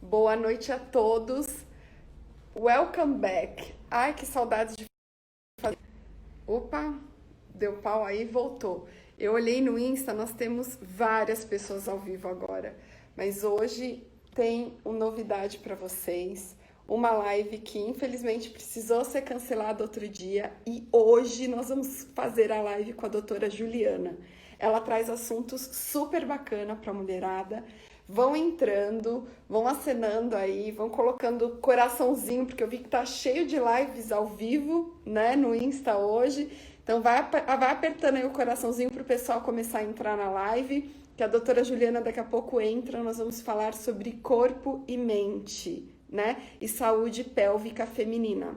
Boa noite a todos. Welcome back. Ai, que saudades de fazer. Opa, deu pau aí, voltou. Eu olhei no Insta, nós temos várias pessoas ao vivo agora, mas hoje tem uma novidade para vocês. Uma live que infelizmente precisou ser cancelada outro dia e hoje nós vamos fazer a live com a doutora Juliana. Ela traz assuntos super bacana para a mulherada. Vão entrando, vão acenando aí, vão colocando coraçãozinho, porque eu vi que tá cheio de lives ao vivo, né, no Insta hoje. Então vai apertando aí o coraçãozinho para o pessoal começar a entrar na live, que a doutora Juliana daqui a pouco entra. Nós vamos falar sobre corpo e mente, né? E saúde pélvica feminina.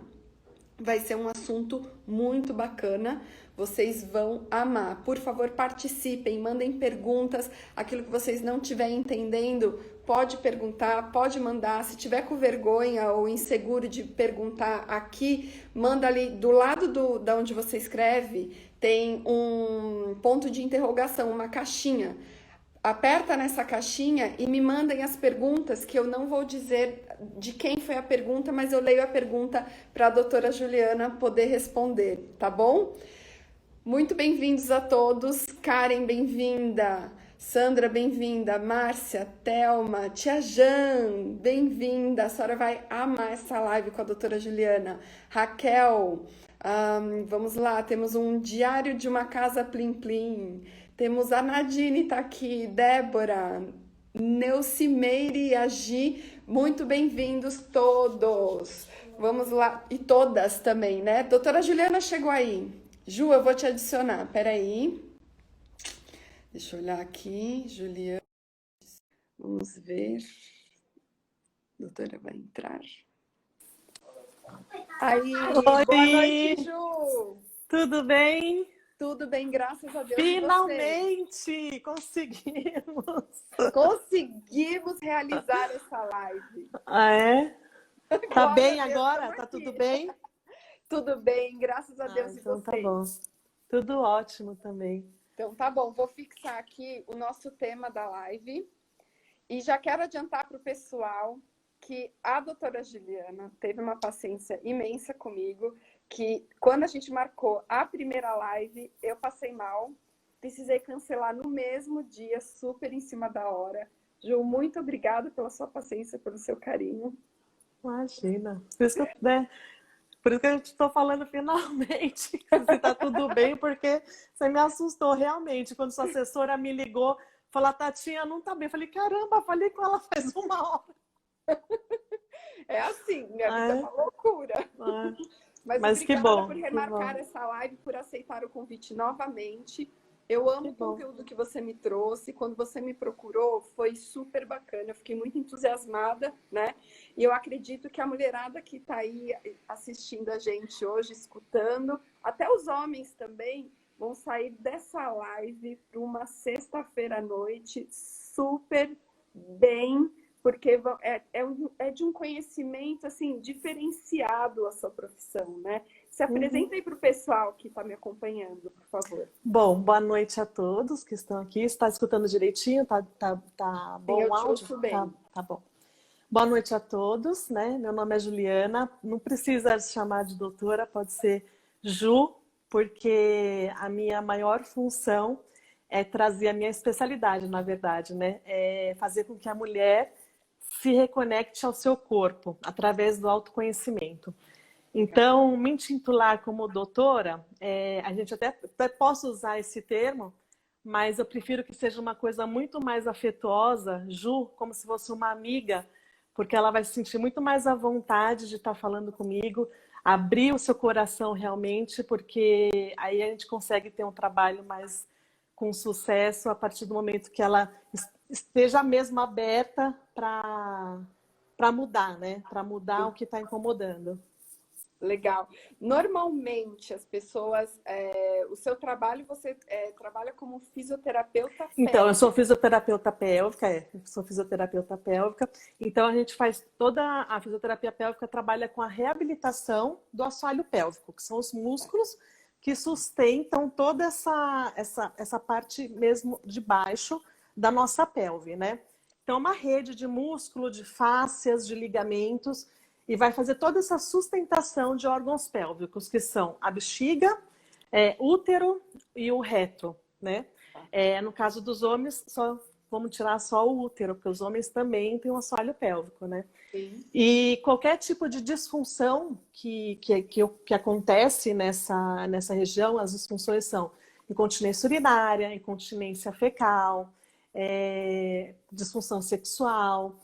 Vai ser um assunto muito bacana, vocês vão amar. Por favor, participem, mandem perguntas, aquilo que vocês não estiverem entendendo, pode perguntar, pode mandar. Se tiver com vergonha ou inseguro de perguntar aqui, manda ali do lado da onde você escreve, tem um ponto de interrogação, uma caixinha. Aperta nessa caixinha e me mandem as perguntas, que eu não vou dizer de quem foi a pergunta, mas eu leio a pergunta para a doutora Juliana poder responder, tá bom? Muito bem-vindos a todos. Karen, bem-vinda. Sandra, bem-vinda. Márcia, Thelma, Tia Jan, bem-vinda. A senhora vai amar essa live com a doutora Juliana. Raquel, vamos lá, temos um diário de uma casa plim plim. Temos a Nadine tá aqui, Débora, Neucimeire e Agi, muito bem-vindos todos. Vamos lá, e todas também, né? Doutora Juliana chegou aí. Ju, eu vou te adicionar, peraí. Deixa eu olhar aqui, Juliana, vamos ver. Doutora vai entrar. Aí, boa Oi, noite, Ju. tudo bem? Tudo bem, graças a Deus. E você? Finalmente conseguimos! Conseguimos realizar essa live. Ah, é? Tá Glória bem a Deus, agora? estamos Tá aqui. tudo bem? Tudo bem, graças a Deus. E Então tá vocês? bom. Tudo ótimo também. Então tá bom, vou fixar aqui o nosso tema da live. E já quero adiantar para o pessoal que a doutora Juliana teve uma paciência imensa comigo, que quando a gente marcou a primeira live, eu passei mal, precisei cancelar no mesmo dia, super em cima da hora. Ju, muito obrigada pela sua paciência, pelo seu carinho. Imagina. Por isso que eu estou falando finalmente se tá tudo bem, porque você me assustou realmente. Quando sua assessora me ligou, falou, Tatinha, não tá bem. Eu falei, caramba, falei com ela faz uma hora. É assim, minha vida é uma loucura. Mas que obrigada bom, por que remarcar bom. essa live, por aceitar o convite novamente. Eu amo Que o bom. conteúdo que você me trouxe. Quando você me procurou, foi super bacana. Eu fiquei muito entusiasmada, né? E eu acredito que a mulherada que está aí assistindo a gente hoje, escutando, até os homens também, vão sair dessa live para uma sexta-feira à noite super bem, porque é de um conhecimento assim diferenciado a sua profissão, né? Se apresenta aí para o pessoal que está me acompanhando, por favor. Bom, boa noite a todos que estão aqui. Está escutando direitinho? Tá bom Eu o te áudio? ouço bem. Tá bom. Boa noite a todos, né? Meu nome é Juliana. Não precisa se chamar de doutora, pode ser Ju, porque a minha maior função é trazer a minha especialidade, na verdade, né? É fazer com que a mulher se reconecte ao seu corpo através do autoconhecimento. Então, me intitular como doutora, a gente até posso usar esse termo, mas eu prefiro que seja uma coisa muito mais afetuosa, Ju, como se fosse uma amiga, porque ela vai se sentir muito mais à vontade de estar falando comigo, abrir o seu coração realmente, porque aí a gente consegue ter um trabalho mais com sucesso a partir do momento que ela esteja mesmo aberta para mudar, né? Para mudar o que está incomodando. Legal. Normalmente as pessoas, o seu trabalho, você trabalha como fisioterapeuta Então, eu sou pélvica. fisioterapeuta pélvica, sou fisioterapeuta pélvica. Então, a gente faz toda a fisioterapia pélvica, trabalha com a reabilitação do assoalho pélvico, que são os músculos que sustentam toda essa parte mesmo de baixo da nossa pelve, né? Então, uma rede de músculo, de fáscias, de ligamentos, e vai fazer toda essa sustentação de órgãos pélvicos, que são a bexiga, útero e o reto, né? No caso dos homens, vamos tirar só o útero, porque os homens também têm um assoalho pélvico, né? Sim. E qualquer tipo de disfunção que acontece nessa região, as disfunções são incontinência urinária, incontinência fecal, disfunção sexual,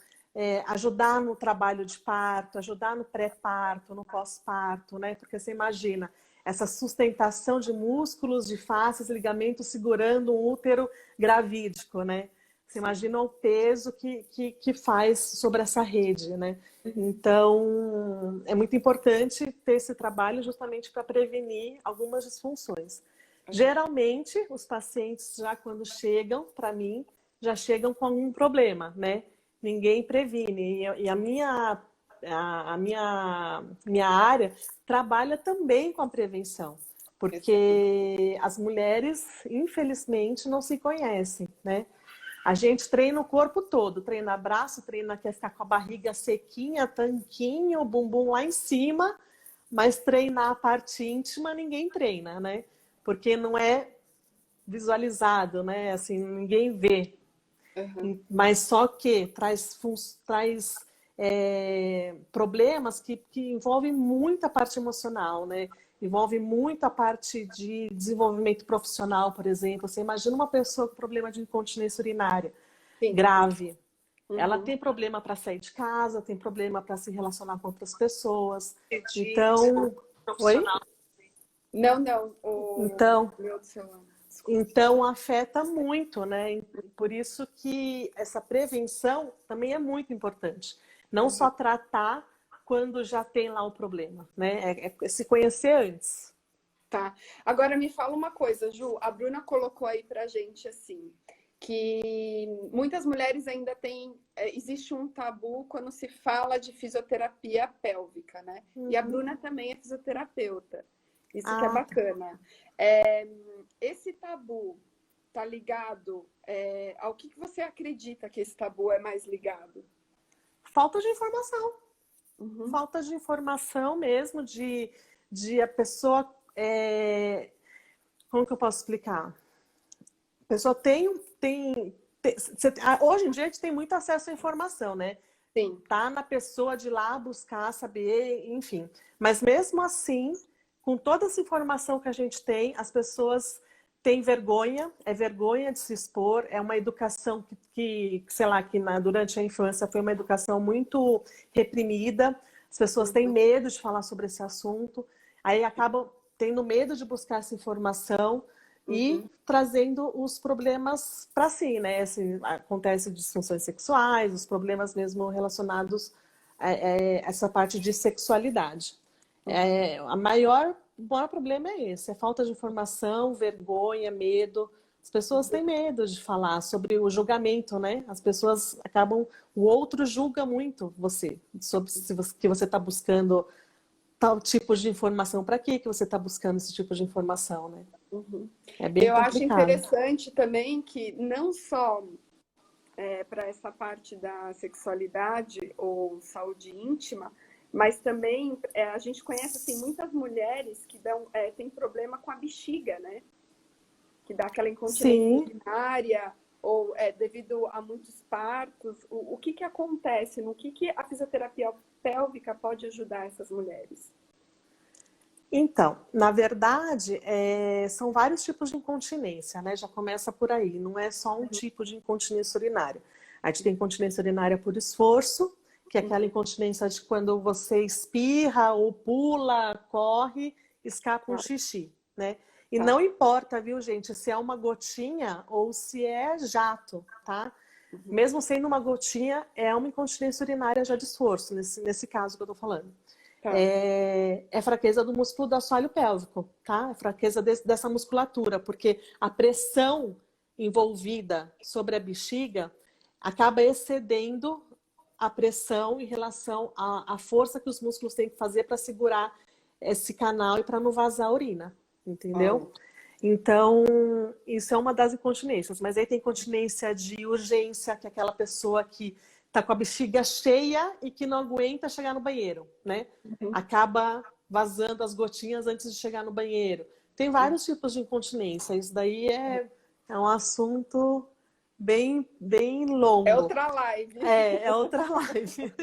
ajudar no trabalho de parto, ajudar no pré-parto, no pós-parto, né? Porque você imagina essa sustentação de músculos, de fáscias, ligamentos segurando um útero gravídico, né? Você imagina o peso que faz sobre essa rede, né? Então, é muito importante ter esse trabalho justamente para prevenir algumas disfunções. Geralmente, os pacientes já quando chegam para mim, já chegam com algum problema, né? Ninguém previne. E a minha área trabalha também com a prevenção, porque as mulheres, infelizmente, não se conhecem, né? A gente treina o corpo todo, treina braço, treina quer ficar com a barriga sequinha, tanquinho, o bumbum lá em cima, mas treinar a parte íntima ninguém treina, né? Porque não é visualizado, né? Assim, ninguém vê. Uhum. Mas só que traz problemas que envolvem muita parte emocional, né? Envolve muita parte de desenvolvimento profissional, por exemplo. Você imagina uma pessoa com problema de incontinência urinária Sim. grave. Ela Uhum. tem problema para sair de casa, tem problema para se relacionar com outras pessoas. Entendi. Então, oi? Não, Então, o meu do celular. Desculpa. Então, afeta muito, né? Por isso que essa prevenção também é muito importante. Não só tratar quando já tem lá o problema, né? É se conhecer antes. Tá. Agora me fala uma coisa, Ju. A Bruna colocou aí pra gente assim, que muitas mulheres ainda têm. Existe um tabu quando se fala de fisioterapia pélvica, né? E a Bruna também é fisioterapeuta. Isso que é Ah, tá. bacana. Esse tabu tá ligado ao que você acredita que esse tabu é mais ligado? Falta de informação. Uhum. Falta de informação mesmo, de a pessoa. Como que eu posso explicar? A pessoa hoje em dia a gente tem muito acesso à informação, né? Sim. Tá na pessoa de ir lá buscar, saber, enfim. Mas mesmo assim, com toda essa informação que a gente tem, as pessoas têm vergonha, é vergonha de se expor, é uma educação sei lá, durante a infância foi uma educação muito reprimida, as pessoas têm medo de falar sobre esse assunto, aí acabam tendo medo de buscar essa informação e trazendo os problemas para si, né? Acontece disfunções sexuais, os problemas mesmo relacionados a essa parte de sexualidade. O maior problema é esse, é falta de informação, vergonha, medo. As pessoas têm medo de falar sobre o julgamento, né? As pessoas o outro julga muito você, sobre que você está buscando tal tipo de informação. Para que você está buscando esse tipo de informação, né? É bem Eu acho complicado. interessante também que não só para essa parte da sexualidade ou saúde íntima, mas também a gente conhece assim, muitas mulheres que têm problema com a bexiga, né? Que dá aquela incontinência Sim, urinária ou devido a muitos partos. O que acontece? No que a fisioterapia pélvica pode ajudar essas mulheres? então, na verdade, são vários tipos de incontinência, né? Já começa por aí, não é só um tipo de incontinência urinária. A gente tem incontinência urinária por esforço, que é aquela incontinência de quando você espirra ou pula, corre, escapa um xixi, né? E não importa, viu, gente, se é uma gotinha ou se é jato, tá? Mesmo sendo uma gotinha, é uma incontinência urinária já de esforço, nesse caso que eu tô falando. Tá. É fraqueza do músculo do assoalho pélvico, tá? É fraqueza dessa musculatura, porque a pressão envolvida sobre a bexiga acaba excedendo a pressão em relação à força que os músculos têm que fazer para segurar esse canal e para não vazar a urina, entendeu? Olha. Então, isso é uma das incontinências. Mas aí tem incontinência de urgência, que é aquela pessoa que está com a bexiga cheia e que não aguenta chegar no banheiro, né? Uhum. Acaba vazando as gotinhas antes de chegar no banheiro. Tem vários tipos de incontinência. Isso daí é um assunto bem É longo. outra live. É outra live.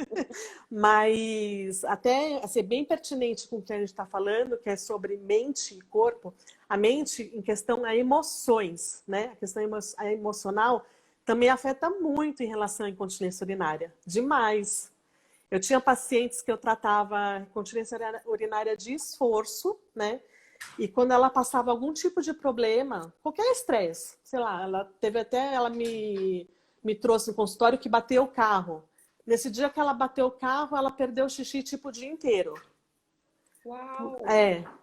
Mas até assim, bem pertinente com o que a gente está falando, que é sobre mente e corpo. A mente, em questão a emoções, né? A questão emocional também afeta muito em relação à incontinência urinária. Demais. Eu tinha pacientes que eu tratava incontinência urinária de esforço, né? E quando ela passava algum tipo de problema, qualquer estresse, sei lá, ela me trouxe no consultório que bateu o carro. Nesse dia que ela bateu o carro, ela perdeu o xixi tipo o dia inteiro. Uau!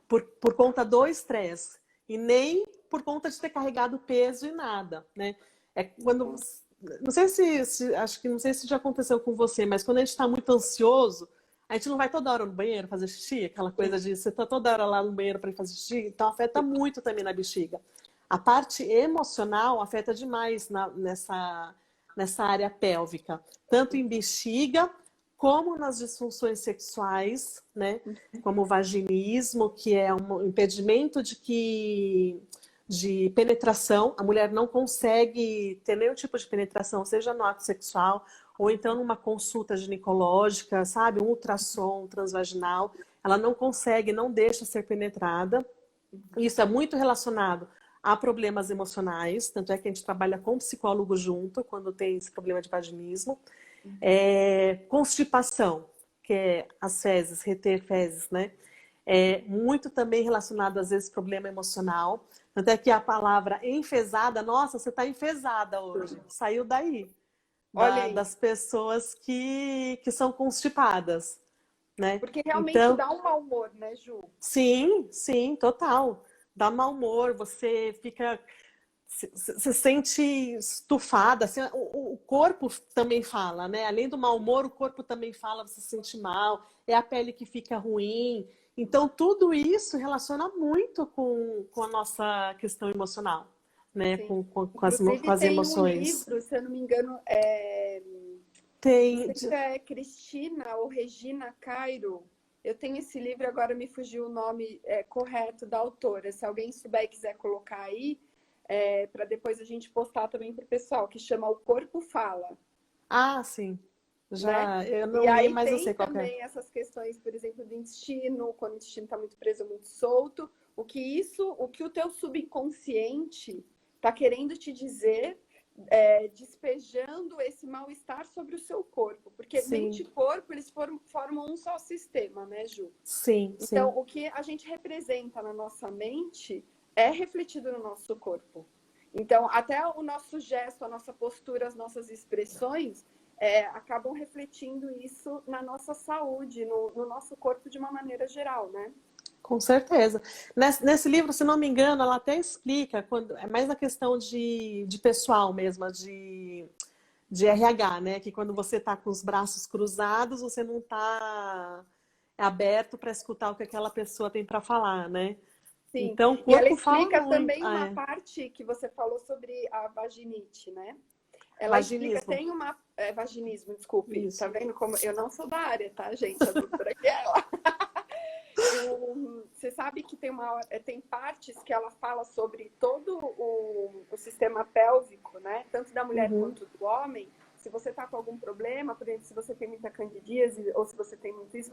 Por conta do estresse. E nem por conta de ter carregado peso e nada, né? É quando. Não sei não sei se já aconteceu com você, mas quando a gente está muito ansioso, a gente não vai toda hora no banheiro fazer xixi, aquela coisa de você tá toda hora lá no banheiro para ir fazer xixi, então afeta muito também na bexiga. A parte emocional afeta demais nessa área pélvica, tanto em bexiga como nas disfunções sexuais, né? Como o vaginismo, que é um impedimento de penetração. A mulher não consegue ter nenhum tipo de penetração, seja no ato sexual ou então numa consulta ginecológica, sabe? Um ultrassom transvaginal. Ela não consegue, não deixa ser penetrada. Isso é muito relacionado a problemas emocionais, tanto é que a gente trabalha com psicólogo junto quando tem esse problema de vaginismo. Constipação, que é as fezes, reter fezes, né? É muito também relacionado, às vezes, problema emocional. Tanto é que a palavra enfesada, nossa, você está enfesada hoje. Saiu daí, Olha aí, das pessoas que são constipadas, né? porque realmente Então, dá um mau humor, né, Ju? sim, total. Dá mau humor, você fica se sente estufada, assim, o corpo também fala, né? Além do mau humor, o corpo também fala, você se sente mal, é a pele que fica ruim. Então, tudo isso relaciona muito com a nossa questão emocional, né? Sim. Com Inclusive as tem um emoções. livro, se eu não me engano, não Tem. sei se é Cristina ou Regina Cairo. Eu tenho esse livro, agora me fugiu o nome correto da autora. Se alguém souber e quiser colocar aí, para depois a gente postar também para o pessoal, que chama O Corpo Fala, Ah, sim. né? Já, eu E não li, aí mas eu tem sei qual que é. também essas questões, por exemplo, do intestino, quando o intestino está muito preso, muito solto, o que o teu subconsciente está querendo te dizer, despejando esse mal-estar sobre o seu corpo, porque mente Sim, e corpo eles formam um só sistema, né, Ju? Então, sim. o que a gente representa na nossa mente é refletido no nosso corpo. Então, até o nosso gesto, a nossa postura, as nossas expressões acabam refletindo isso na nossa saúde, no nosso corpo de uma maneira geral, né? Com certeza. Nesse livro, se não me engano, ela até explica, quando, é mais na questão de pessoal mesmo, de RH, né? Que quando você está com os braços cruzados, você não está aberto para escutar o que aquela pessoa tem para falar, né? Sim. Então, o E ela corpo fala explica muito. também uma parte que você falou sobre a vaginite, né? Ela explica, Vaginismo. tem uma. Vaginismo, desculpe. Tá Isso. vendo como. Eu não sou da área, tá, gente? A doutora aqui é ela. Você sabe que tem partes que ela fala sobre todo o sistema pélvico, né? Tanto da mulher Uhum. quanto do homem. Se você está com algum problema, por exemplo, se você tem muita candidíase ou se você tem muito isso,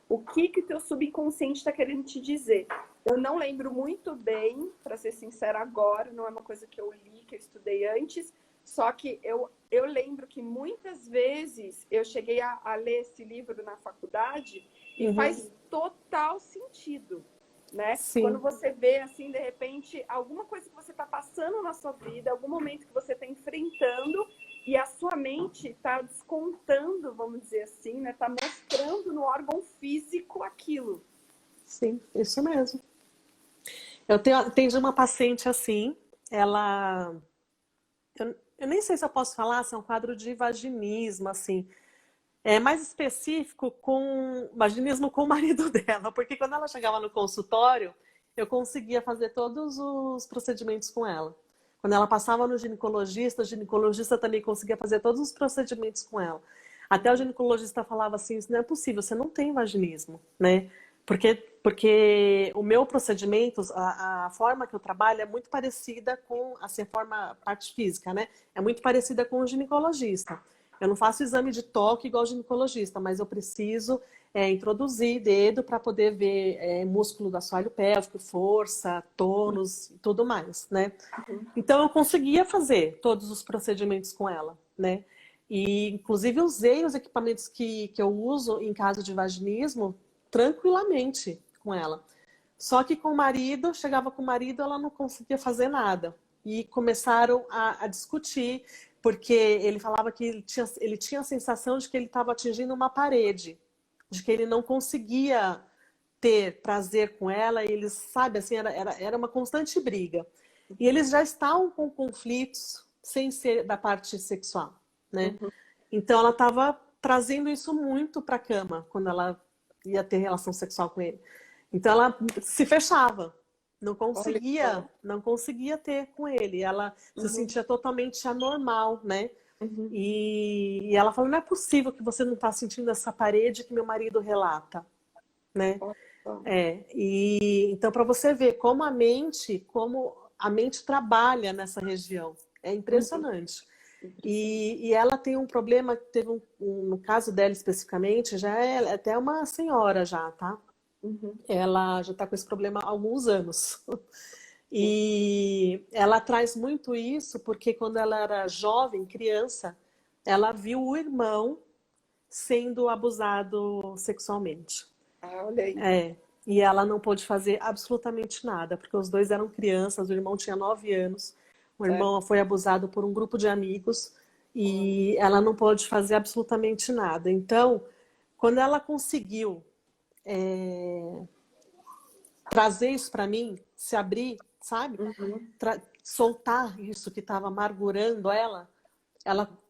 o que o teu subconsciente está querendo te dizer? Eu não lembro muito bem, para ser sincera agora, não é uma coisa que eu li, que eu estudei antes, só que eu lembro que muitas vezes eu cheguei a ler esse livro na faculdade e Uhum. faz total sentido, né? Quando Sim, você vê, assim, de repente, alguma coisa que você está passando na sua vida, algum momento que você está enfrentando e a sua mente está descontando, vamos dizer assim, né? Está mostrando no órgão físico aquilo. sim, isso mesmo. Atendi uma paciente assim, ela. Eu nem sei se eu posso falar se é um quadro de vaginismo, assim. É mais específico com vaginismo com o marido dela, porque quando ela chegava no consultório, eu conseguia fazer todos os procedimentos com ela. Quando ela passava no ginecologista, o ginecologista também conseguia fazer todos os procedimentos com ela. Até o ginecologista falava assim, isso não é possível, você não tem vaginismo, né? Porque o meu procedimento, a forma que eu trabalho é muito parecida com, assim, a parte física, né? É muito parecida com o ginecologista. Eu não faço exame de toque igual o ginecologista, mas eu preciso introduzir dedo para poder ver músculo do assoalho pélvico, força, tônus e tudo mais, né? Então eu conseguia fazer todos os procedimentos com ela, né? E inclusive usei os equipamentos que eu uso em caso de vaginismo tranquilamente com ela. Só que com o marido, chegava com o marido, ela não conseguia fazer nada. E começaram a discutir, porque ele falava que ele tinha a sensação de que ele estava atingindo uma parede, de que ele não conseguia ter prazer com ela, e eles, sabe, assim, era uma constante briga. E eles já estavam com conflitos sem ser da parte sexual, né? Então ela estava trazendo isso muito para a cama quando ela ia ter relação sexual com ele. Então ela se fechava, não conseguia ter com ele. Ela se sentia totalmente anormal, né? E ela falou, não é possível que você não está sentindo essa parede que meu marido relata, né? E então para você ver como a mente trabalha nessa região, é impressionante. E ela tem um problema, teve no caso dela especificamente, já é até uma senhora já, tá? Ela já está com esse problema há alguns anos. E ela traz muito isso porque quando ela era jovem, criança, ela viu o irmão sendo abusado sexualmente. Ah, olha aí. E ela não pôde fazer absolutamente nada, porque os dois eram crianças, o irmão tinha 9 anos, o irmão foi abusado por um grupo de amigos e ela não pôde fazer absolutamente nada. Então, quando ela conseguiu trazer isso para mim, se abrir, sabe? Soltar isso que estava amargurando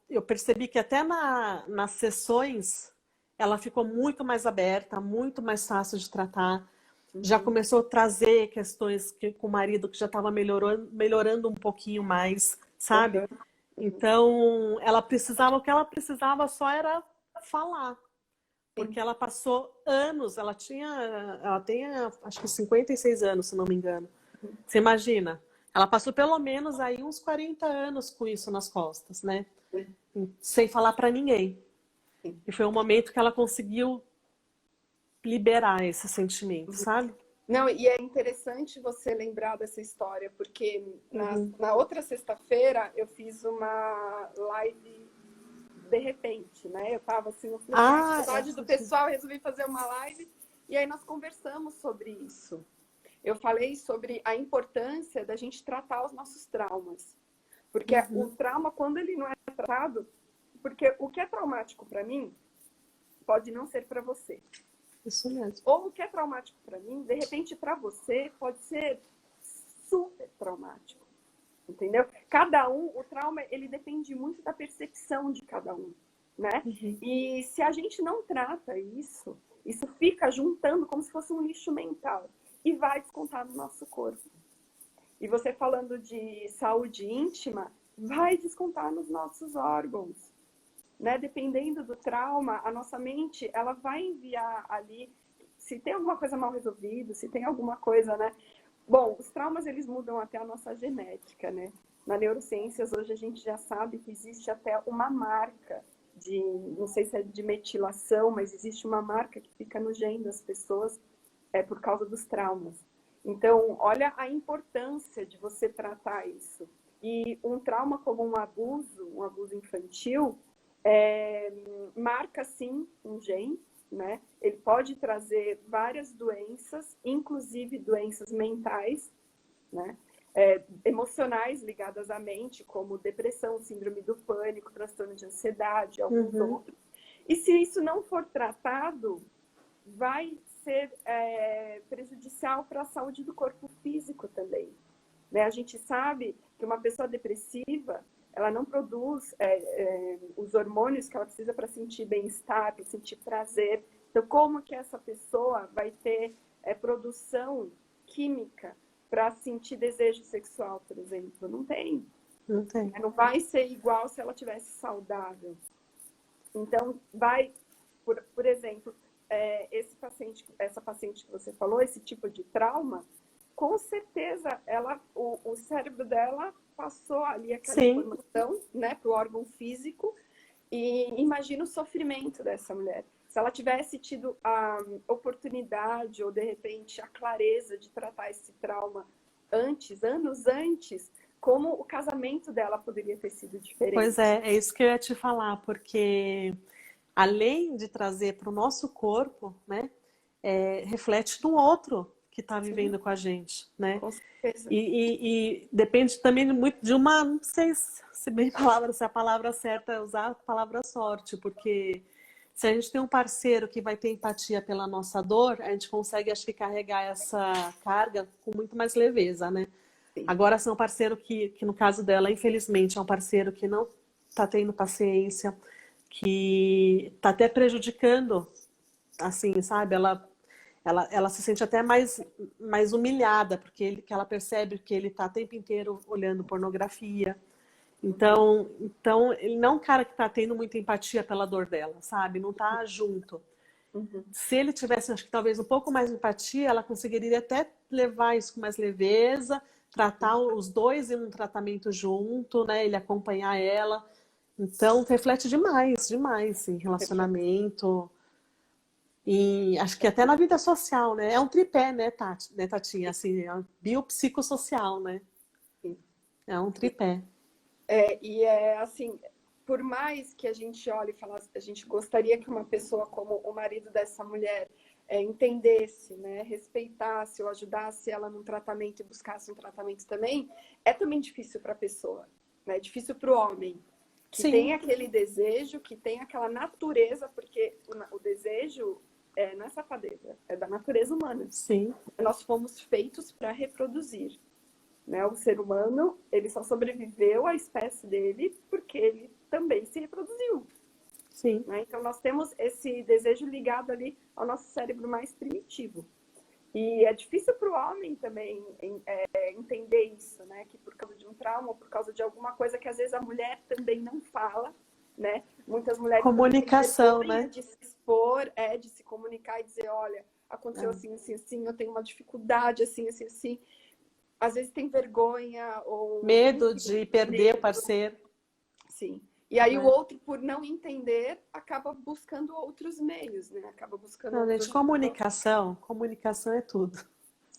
eu percebi que até nas sessões ela ficou muito mais aberta, muito mais fácil de tratar. Já começou a trazer questões com o marido que já estava melhorando um pouquinho mais, sabe? Então, o que ela precisava só era falar. Porque ela passou anos, ela tem acho que 56 anos, se não me engano. Você imagina? Ela passou pelo menos aí uns 40 anos com isso nas costas, né? Sem falar para ninguém. E foi um momento que ela conseguiu liberar esse sentimento, sabe? Não, e é interessante você lembrar dessa história, porque na outra sexta-feira eu fiz uma live de repente, né? Eu tava assim, no saudade do pessoal, resolvi fazer uma live e aí nós conversamos sobre isso. Eu falei sobre a importância da gente tratar os nossos traumas. Porque o trauma, quando ele não é tratado, porque o que é traumático para mim pode não ser para você. Isso mesmo. Ou o que é traumático para mim, de repente para você pode ser super traumático. Entendeu? Cada um, o trauma, ele depende muito da percepção de cada um, né? E se a gente não trata isso fica juntando como se fosse um lixo mental e vai descontar no nosso corpo. E você falando de saúde íntima, vai descontar nos nossos órgãos, né? Dependendo do trauma, a nossa mente, ela vai enviar ali, se tem alguma coisa mal resolvida, se tem alguma coisa, né? Bom, os traumas, eles mudam até a nossa genética, né? Na neurociências, hoje a gente já sabe que existe até uma marca não sei se é de metilação, mas existe uma marca que fica no gene das pessoas por causa dos traumas. Então, olha a importância de você tratar isso. E um trauma como um abuso infantil, marca sim um gene, né? Ele pode trazer várias doenças, inclusive doenças mentais, né? Emocionais ligadas à mente, como depressão, síndrome do pânico, transtorno de ansiedade, alguns outros. E se isso não for tratado, vai ser prejudicial para a saúde do corpo físico também. Né? A gente sabe que uma pessoa depressiva, ela não produz os hormônios que ela precisa para sentir bem-estar, para sentir prazer. Então, como que essa pessoa vai ter produção química para sentir desejo sexual, por exemplo. Não tem. Não tem. Não vai ser igual se ela tivesse saudável. Então, por exemplo, essa paciente que você falou, esse tipo de trauma, com certeza o cérebro dela passou ali aquela informação, né, para o órgão físico, e imagina o sofrimento dessa mulher. Se ela tivesse tido a oportunidade ou, de repente, a clareza de tratar esse trauma anos antes, como o casamento dela poderia ter sido diferente. Pois é isso que eu ia te falar, porque além de trazer para o nosso corpo, né, reflete no outro que está vivendo com a gente, né? Com certeza. E depende também muito de uma, não sei se a palavra certa é usar a palavra sorte, porque se a gente tem um parceiro que vai ter empatia pela nossa dor, a gente consegue, acho que, carregar essa carga com muito mais leveza, né? Sim. Agora, se é um parceiro que no caso dela, infelizmente, é um parceiro que não está tendo paciência, que está até prejudicando, assim, sabe? Ela se sente até mais humilhada, porque ela percebe que ele está o tempo inteiro olhando pornografia. Então ele não é um cara que está tendo muita empatia pela dor dela, sabe? Não está junto. Uhum. Se ele tivesse, acho que talvez um pouco mais de empatia, ela conseguiria até levar isso com mais leveza, tratar os dois em um tratamento junto, né? Ele acompanhar ela. Então, reflete demais em relacionamento. E acho que até na vida social, né? É um tripé, né, Tatinha? Assim, é biopsicossocial, né? Sim. É um tripé. E assim, por mais que a gente olhe e falasse, a gente gostaria que uma pessoa como o marido dessa mulher entendesse, né, respeitasse ou ajudasse ela num tratamento e buscasse um tratamento também, é também difícil para a pessoa, né? É difícil para o homem, que Sim. tem aquele desejo, que tem aquela natureza, porque o desejo não é safadeza, é da natureza humana. Sim. Nós fomos feitos para reproduzir. Né? O ser humano, ele só sobreviveu à espécie dele porque ele também se reproduziu. Sim. Né? Então, nós temos esse desejo ligado ali ao nosso cérebro mais primitivo. E é difícil para o homem também entender isso, né? Que por causa de um trauma, ou por causa de alguma coisa que às vezes a mulher também não fala, né? Muitas mulheres comunicação, né? De se expor, de se comunicar e dizer, olha, aconteceu assim, assim, assim, eu tenho uma dificuldade, assim, assim, assim. Às vezes tem vergonha ou... Medo de perder o parceiro. Sim. E aí o outro, por não entender, acaba buscando outros meios, né? Acaba buscando outros... Gente, comunicação é tudo,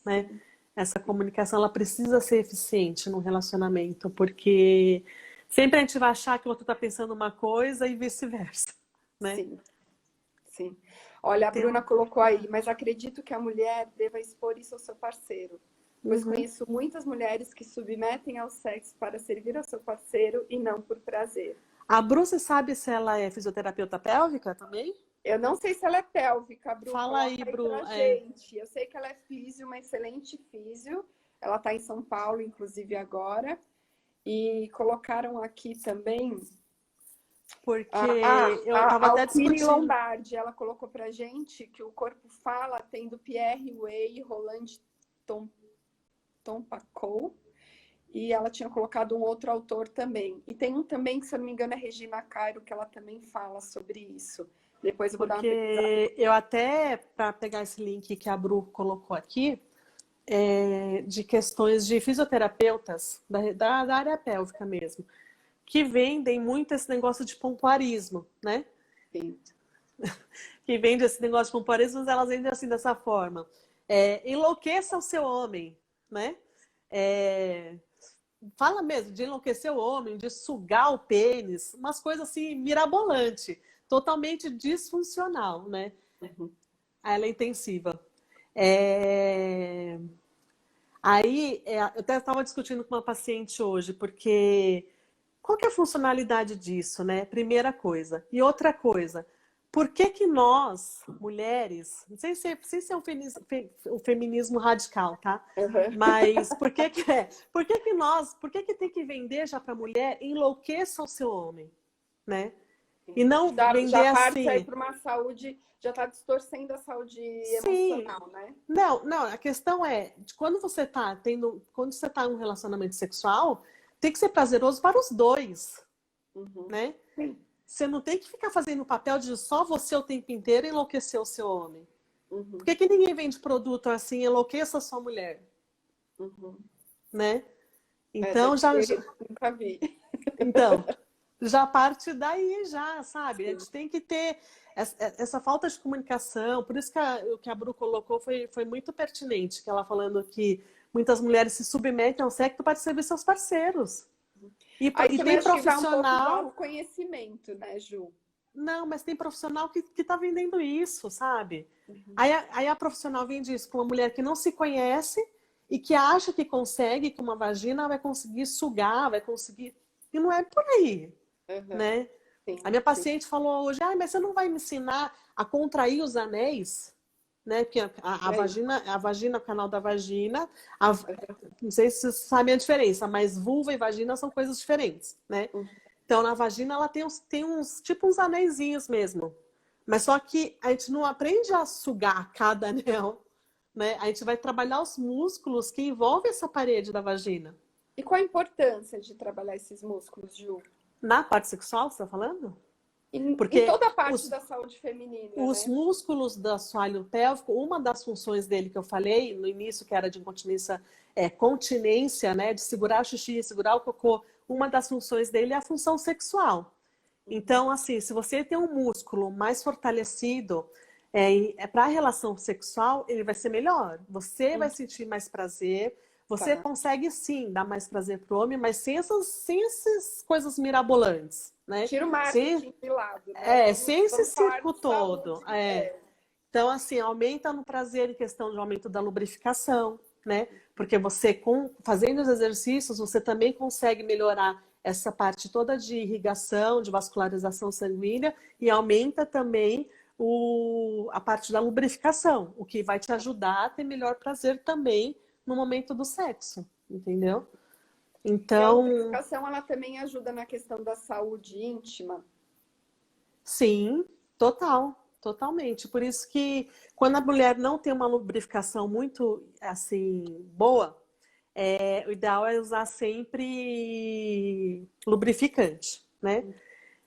né? Essa comunicação, ela precisa ser eficiente no relacionamento, porque sempre a gente vai achar que o outro está pensando uma coisa e vice-versa, né? Sim, sim. Olha, a Bruna colocou aí, mas acredito que a mulher deva expor isso ao seu parceiro, pois conheço muitas mulheres que submetem ao sexo para servir ao seu parceiro e não por prazer. A Bru, você sabe se ela é fisioterapeuta pélvica também? Eu não sei se ela é pélvica, Bru. Fala aí, Bru. Gente. Eu sei que ela é físio, uma excelente físio. Ela está em São Paulo, inclusive, agora. E colocaram aqui também... Porque eu estava até discutindo... Lombardi, ela colocou pra gente que o corpo fala, tem do Pierre Way, Roland Tompacou, e ela tinha colocado um outro autor também. E tem um também, que se eu não me engano, é Regina Cairo, que ela também fala sobre isso. Depois eu vou dar uma pesquisada. Eu até, para pegar esse link que a Bru colocou aqui, de questões de fisioterapeutas da área pélvica mesmo, que vendem muito esse negócio de pompoarismo, né? Sim. Que vende esse negócio de pompoarismo, mas elas vendem assim dessa forma. Enlouqueça o seu homem, né? Fala mesmo de enlouquecer o homem, de sugar o pênis, umas coisas assim mirabolante, totalmente disfuncional, né? Ela é intensiva. Aí, eu até estava discutindo com uma paciente hoje, porque qual que é a funcionalidade disso, né? Primeira coisa. E outra coisa, por que nós, mulheres, não sei se é um feminismo radical, tá? Mas por que tem que vender já para a mulher enlouqueça o seu homem, né? E não vender Já parte aí assim. para uma saúde, já está distorcendo a saúde Sim. emocional, né? Não, a questão é, quando você tá em um relacionamento sexual, tem que ser prazeroso para os dois, Uhum. né? Sim. Você não tem que ficar fazendo o papel de só você o tempo inteiro e enlouquecer o seu homem. Por Uhum. que que ninguém vende produto assim, enlouqueça a sua mulher, Uhum. né? Deve Então, ter, nunca vi. então, já parte daí já, sabe? A Sim. gente tem que ter essa falta de comunicação. Por isso que o que a Bru colocou foi muito pertinente, que ela falando que muitas mulheres se submetem ao sexo para servir seus parceiros. Aí E também tem acho que vai um pouco do profissional... autoconhecimento, né, Ju? Não, mas tem profissional que tá vendendo isso, sabe? Uhum. Aí a profissional vende isso para uma mulher que não se conhece e que acha que consegue, que uma vagina vai conseguir sugar, vai conseguir... E não é por aí, Uhum. né? Sim, A minha sim. paciente falou hoje, mas você não vai me ensinar a contrair os anéis? Né? Porque Aí. a vagina, o canal da vagina, não sei se vocês sabem a diferença, mas vulva e vagina são coisas diferentes, né? Uhum. Então, na vagina, ela tem uns, tipo uns anéisinhos mesmo. Mas só que a gente não aprende a sugar cada anel, né? A gente vai trabalhar os músculos que envolvem essa parede da vagina. E qual a importância de trabalhar esses músculos, Ju? Na parte sexual, você está falando? Em Porque toda a parte da saúde feminina, os né? músculos do assoalho pélvico, uma das funções dele que eu falei no início, que era de incontinência, continência, né, de segurar o xixi, segurar o cocô, uma das funções dele é a função sexual. Então, assim, se você tem um músculo mais fortalecido para a relação sexual, ele vai ser melhor. Você vai sentir mais prazer. Você Tá. consegue, sim, dar mais prazer para o homem, mas sem essas coisas mirabolantes, né? Tira o Sem, marketing de lado, né? sem esse Vamos falar circo de saúde. todo. Então, assim, aumenta no prazer em questão de aumento da lubrificação, né? Porque você, fazendo os exercícios, você também consegue melhorar essa parte toda de irrigação, de vascularização sanguínea e aumenta também a parte da lubrificação, o que vai te ajudar a ter melhor prazer também no momento do sexo, entendeu? E a Então, lubrificação, ela também ajuda na questão da saúde íntima. sim, totalmente. Por isso que quando a mulher não tem uma lubrificação muito assim boa, o ideal é usar sempre lubrificante, né?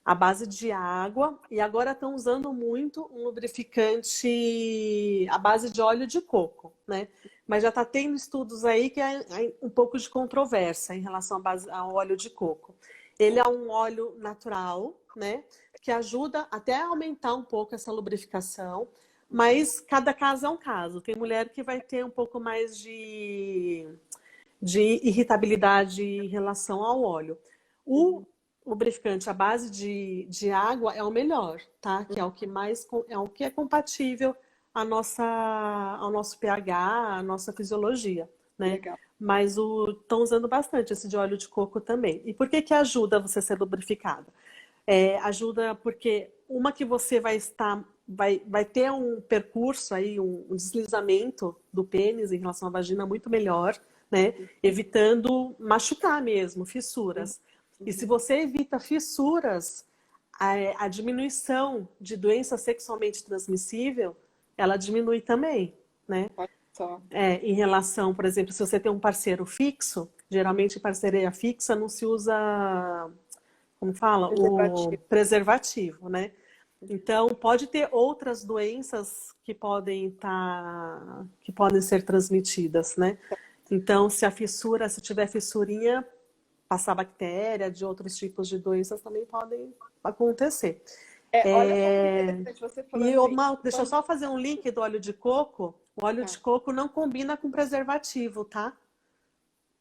À base de água. E agora estão usando muito um lubrificante à base de óleo de coco, né? Mas já está tendo estudos aí que é um pouco de controvérsia em relação ao óleo de coco. Ele é um óleo natural, né? Que ajuda até a aumentar um pouco essa lubrificação, mas cada caso é um caso. Tem mulher que vai ter um pouco mais de irritabilidade em relação ao óleo. O lubrificante à base de água é o melhor, tá? Que é o que é compatível ao nosso pH, à nossa fisiologia, né? Legal. Mas estão usando bastante esse de óleo de coco também. E por que ajuda você a ser lubrificada? Ajuda porque uma que você vai ter um percurso aí, um deslizamento do pênis em relação à vagina muito melhor, né? Evitando machucar mesmo, fissuras. E se você evita fissuras, a diminuição de doença sexualmente transmissível, ela diminui também, né? Olha só. Em relação, por exemplo, se você tem um parceiro fixo, geralmente parceria fixa não se usa, como fala? O preservativo, né? Então, pode ter outras doenças que podem ser transmitidas, né? Então, se tiver fissurinha, passar bactéria de outros tipos de doenças também podem acontecer. Olha como interessante você falando isso. Deixa eu só fazer um link do óleo de coco. O óleo de coco não combina com preservativo, tá?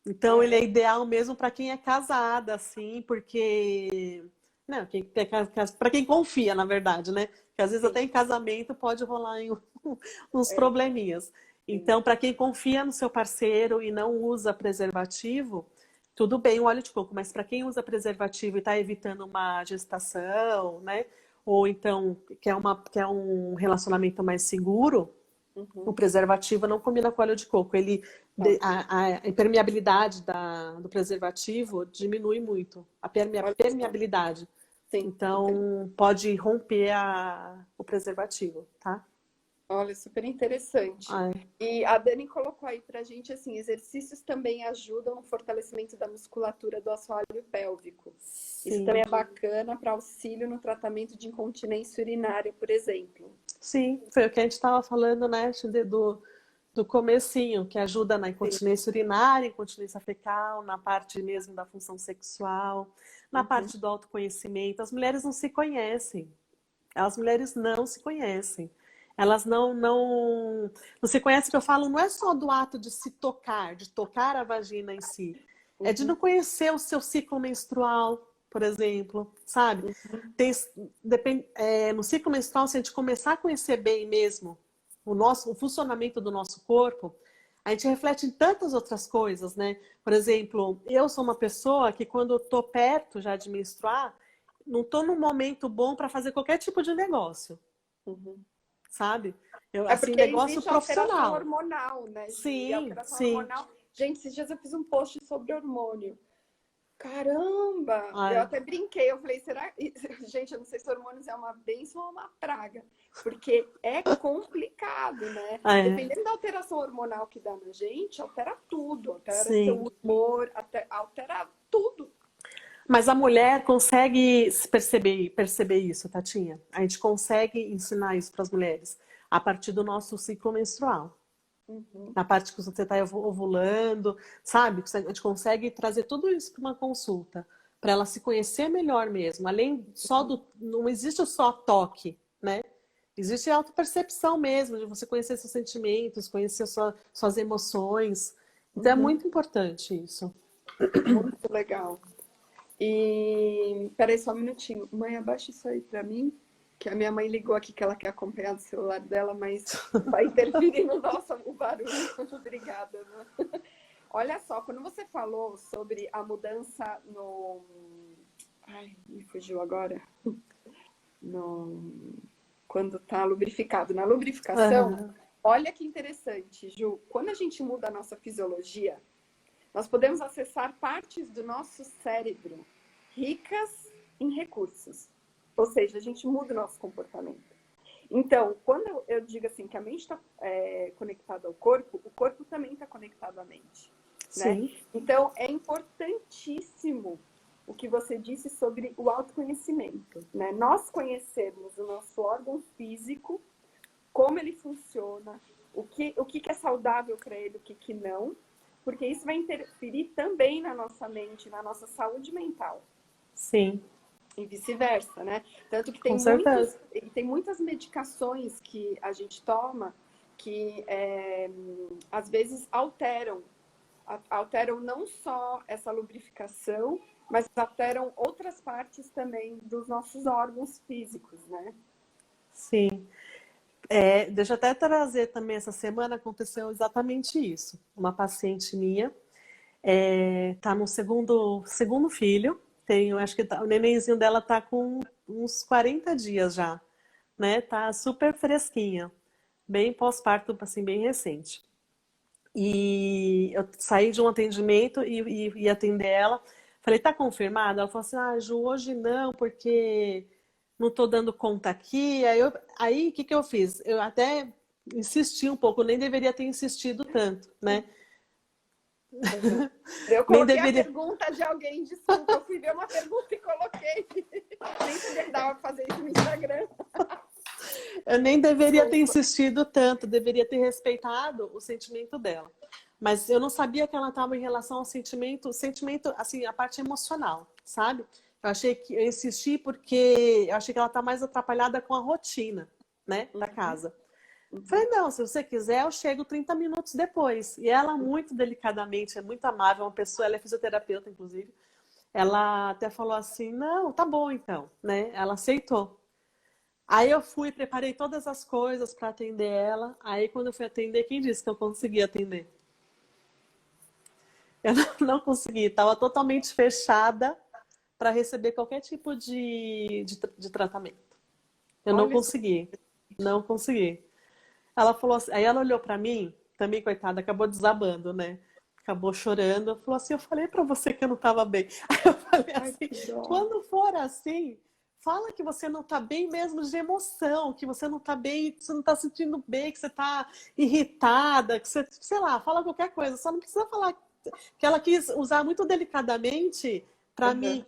Então, ele é ideal mesmo para quem é casada, assim, porque... Não, para quem confia, na verdade, né? Porque às vezes até em casamento pode rolar uns probleminhas. Então, para quem confia no seu parceiro e não usa preservativo, tudo bem o óleo de coco, mas para quem usa preservativo e está evitando uma gestação, né? Ou então quer um relacionamento mais seguro, o preservativo não combina com óleo de coco. A impermeabilidade do preservativo diminui muito. A permeabilidade. Sim. Então, pode romper o preservativo, tá? Olha, super interessante. Ai, E a Dani colocou aí pra gente assim, exercícios também ajudam no fortalecimento da musculatura do assoalho pélvico. Isso também sim. é bacana para auxílio no tratamento de incontinência urinária, por exemplo. Sim, foi o que a gente estava falando, né, do comecinho, que ajuda na Sim. incontinência urinária, incontinência fecal, na parte mesmo da função sexual, na Uhum. parte do autoconhecimento. As mulheres não se conhecem. As mulheres não se conhecem. Elas não se conhecem, que eu falo, não é só do ato de se tocar, de tocar a vagina em si. É de não Uhum. conhecer o seu ciclo menstrual, por exemplo, sabe? Uhum. Tem, no ciclo menstrual, se a gente começar a conhecer bem mesmo o funcionamento do nosso corpo, a gente reflete em tantas outras coisas, né? Por exemplo, eu sou uma pessoa que quando eu tô perto já de menstruar, não tô num momento bom para fazer qualquer tipo de negócio, Uhum. sabe? Eu, É assim, porque negócio existe a alteração profissional. hormonal, né, Ju? E a Sim, alteração sim. hormonal. Gente, esses dias eu fiz um post sobre hormônio. Caramba! Eu Ai, até brinquei, eu falei, será? Gente, eu não sei se hormônios é uma bênção ou uma praga, porque é complicado, né? é, Dependendo da alteração hormonal que dá na gente, altera tudo, altera sim. seu humor, altera tudo. Mas a mulher consegue perceber isso, Tatinha. A gente consegue ensinar isso para as mulheres a partir do nosso ciclo menstrual. Uhum, Na parte que você está ovulando, sabe? A gente consegue trazer tudo isso para uma consulta, para ela se conhecer melhor mesmo. Além só uhum, do. Não existe só toque, né? Existe a autopercepção mesmo, de você conhecer seus sentimentos, conhecer suas emoções. Então é uhum. muito importante isso. Muito legal. E peraí só um minutinho. Mãe, abaixa isso aí pra mim, que a minha mãe ligou aqui que ela quer acompanhar do celular dela, mas vai interferir no nosso o barulho. Obrigada, né? Olha só, quando você falou sobre a mudança no. Ai, me fugiu agora. No... Quando tá lubrificado. Na lubrificação, Aham. olha que interessante, Ju. Quando a gente muda a nossa fisiologia, nós podemos acessar partes do nosso cérebro ricas em recursos. Ou seja, a gente muda o nosso comportamento. Então, quando eu digo assim que a mente está conectada ao corpo, o corpo também está conectado à mente, né? Sim, Então, é importantíssimo o que você disse sobre o autoconhecimento, né? Nós conhecermos o nosso órgão físico, como ele funciona, o que é saudável para ele, o que não, porque isso vai interferir também na nossa mente, na nossa saúde mental sim, e vice-versa, né? Tanto que com certeza. tem muitas medicações que a gente toma que às vezes alteram não só essa lubrificação, mas alteram outras partes também dos nossos órgãos físicos, né? Sim. Deixa eu até trazer também, essa semana aconteceu exatamente isso. Uma paciente minha tá no segundo filho, tem, eu acho que o nenenzinho dela tá com uns 40 dias já, né? Tá super fresquinha, bem pós-parto, assim, bem recente. E eu saí de um atendimento e ia atender ela. Falei, tá confirmado? Ela falou assim, ah, Ju, hoje não, porque não tô dando conta aqui. Aí o que que eu fiz? Eu até insisti um pouco, nem deveria ter insistido tanto, né? Uhum. Eu Nem coloquei a deveria, pergunta de alguém, desculpa, eu fui ver uma pergunta e coloquei. Nem sabia que dava pra fazer isso no Instagram. eu nem deveria ter Desculpa. insistido tanto, deveria ter respeitado o sentimento dela. Mas eu não sabia que ela estava em relação ao sentimento, assim, a parte emocional, sabe? Eu insisti porque eu achei que ela está mais atrapalhada com a rotina, né, da Uhum, casa. uhum, Falei, não, se você quiser, eu chego 30 minutos depois. E ela, muito delicadamente, é muito amável, uma pessoa, ela é fisioterapeuta, inclusive. Ela até falou assim, não, tá bom então, né? Ela aceitou. Aí eu fui, preparei todas as coisas para atender ela. Aí quando eu fui atender, quem disse que eu consegui atender? Eu não consegui, estava totalmente fechada para receber qualquer tipo de tratamento. Eu não olha só. consegui, não consegui. Ela falou assim, aí ela olhou para mim, também coitada, acabou desabando, né? Acabou chorando. Falou assim, eu falei para você que eu não estava bem. Aí eu falei Ai, assim, que dó. quando for assim, Fala que você não tá bem mesmo de emoção, que você não tá bem, que você não tá sentindo bem, que você tá irritada, que você, sei lá, fala qualquer coisa. Só não precisa falar que ela quis usar muito delicadamente para Aham. me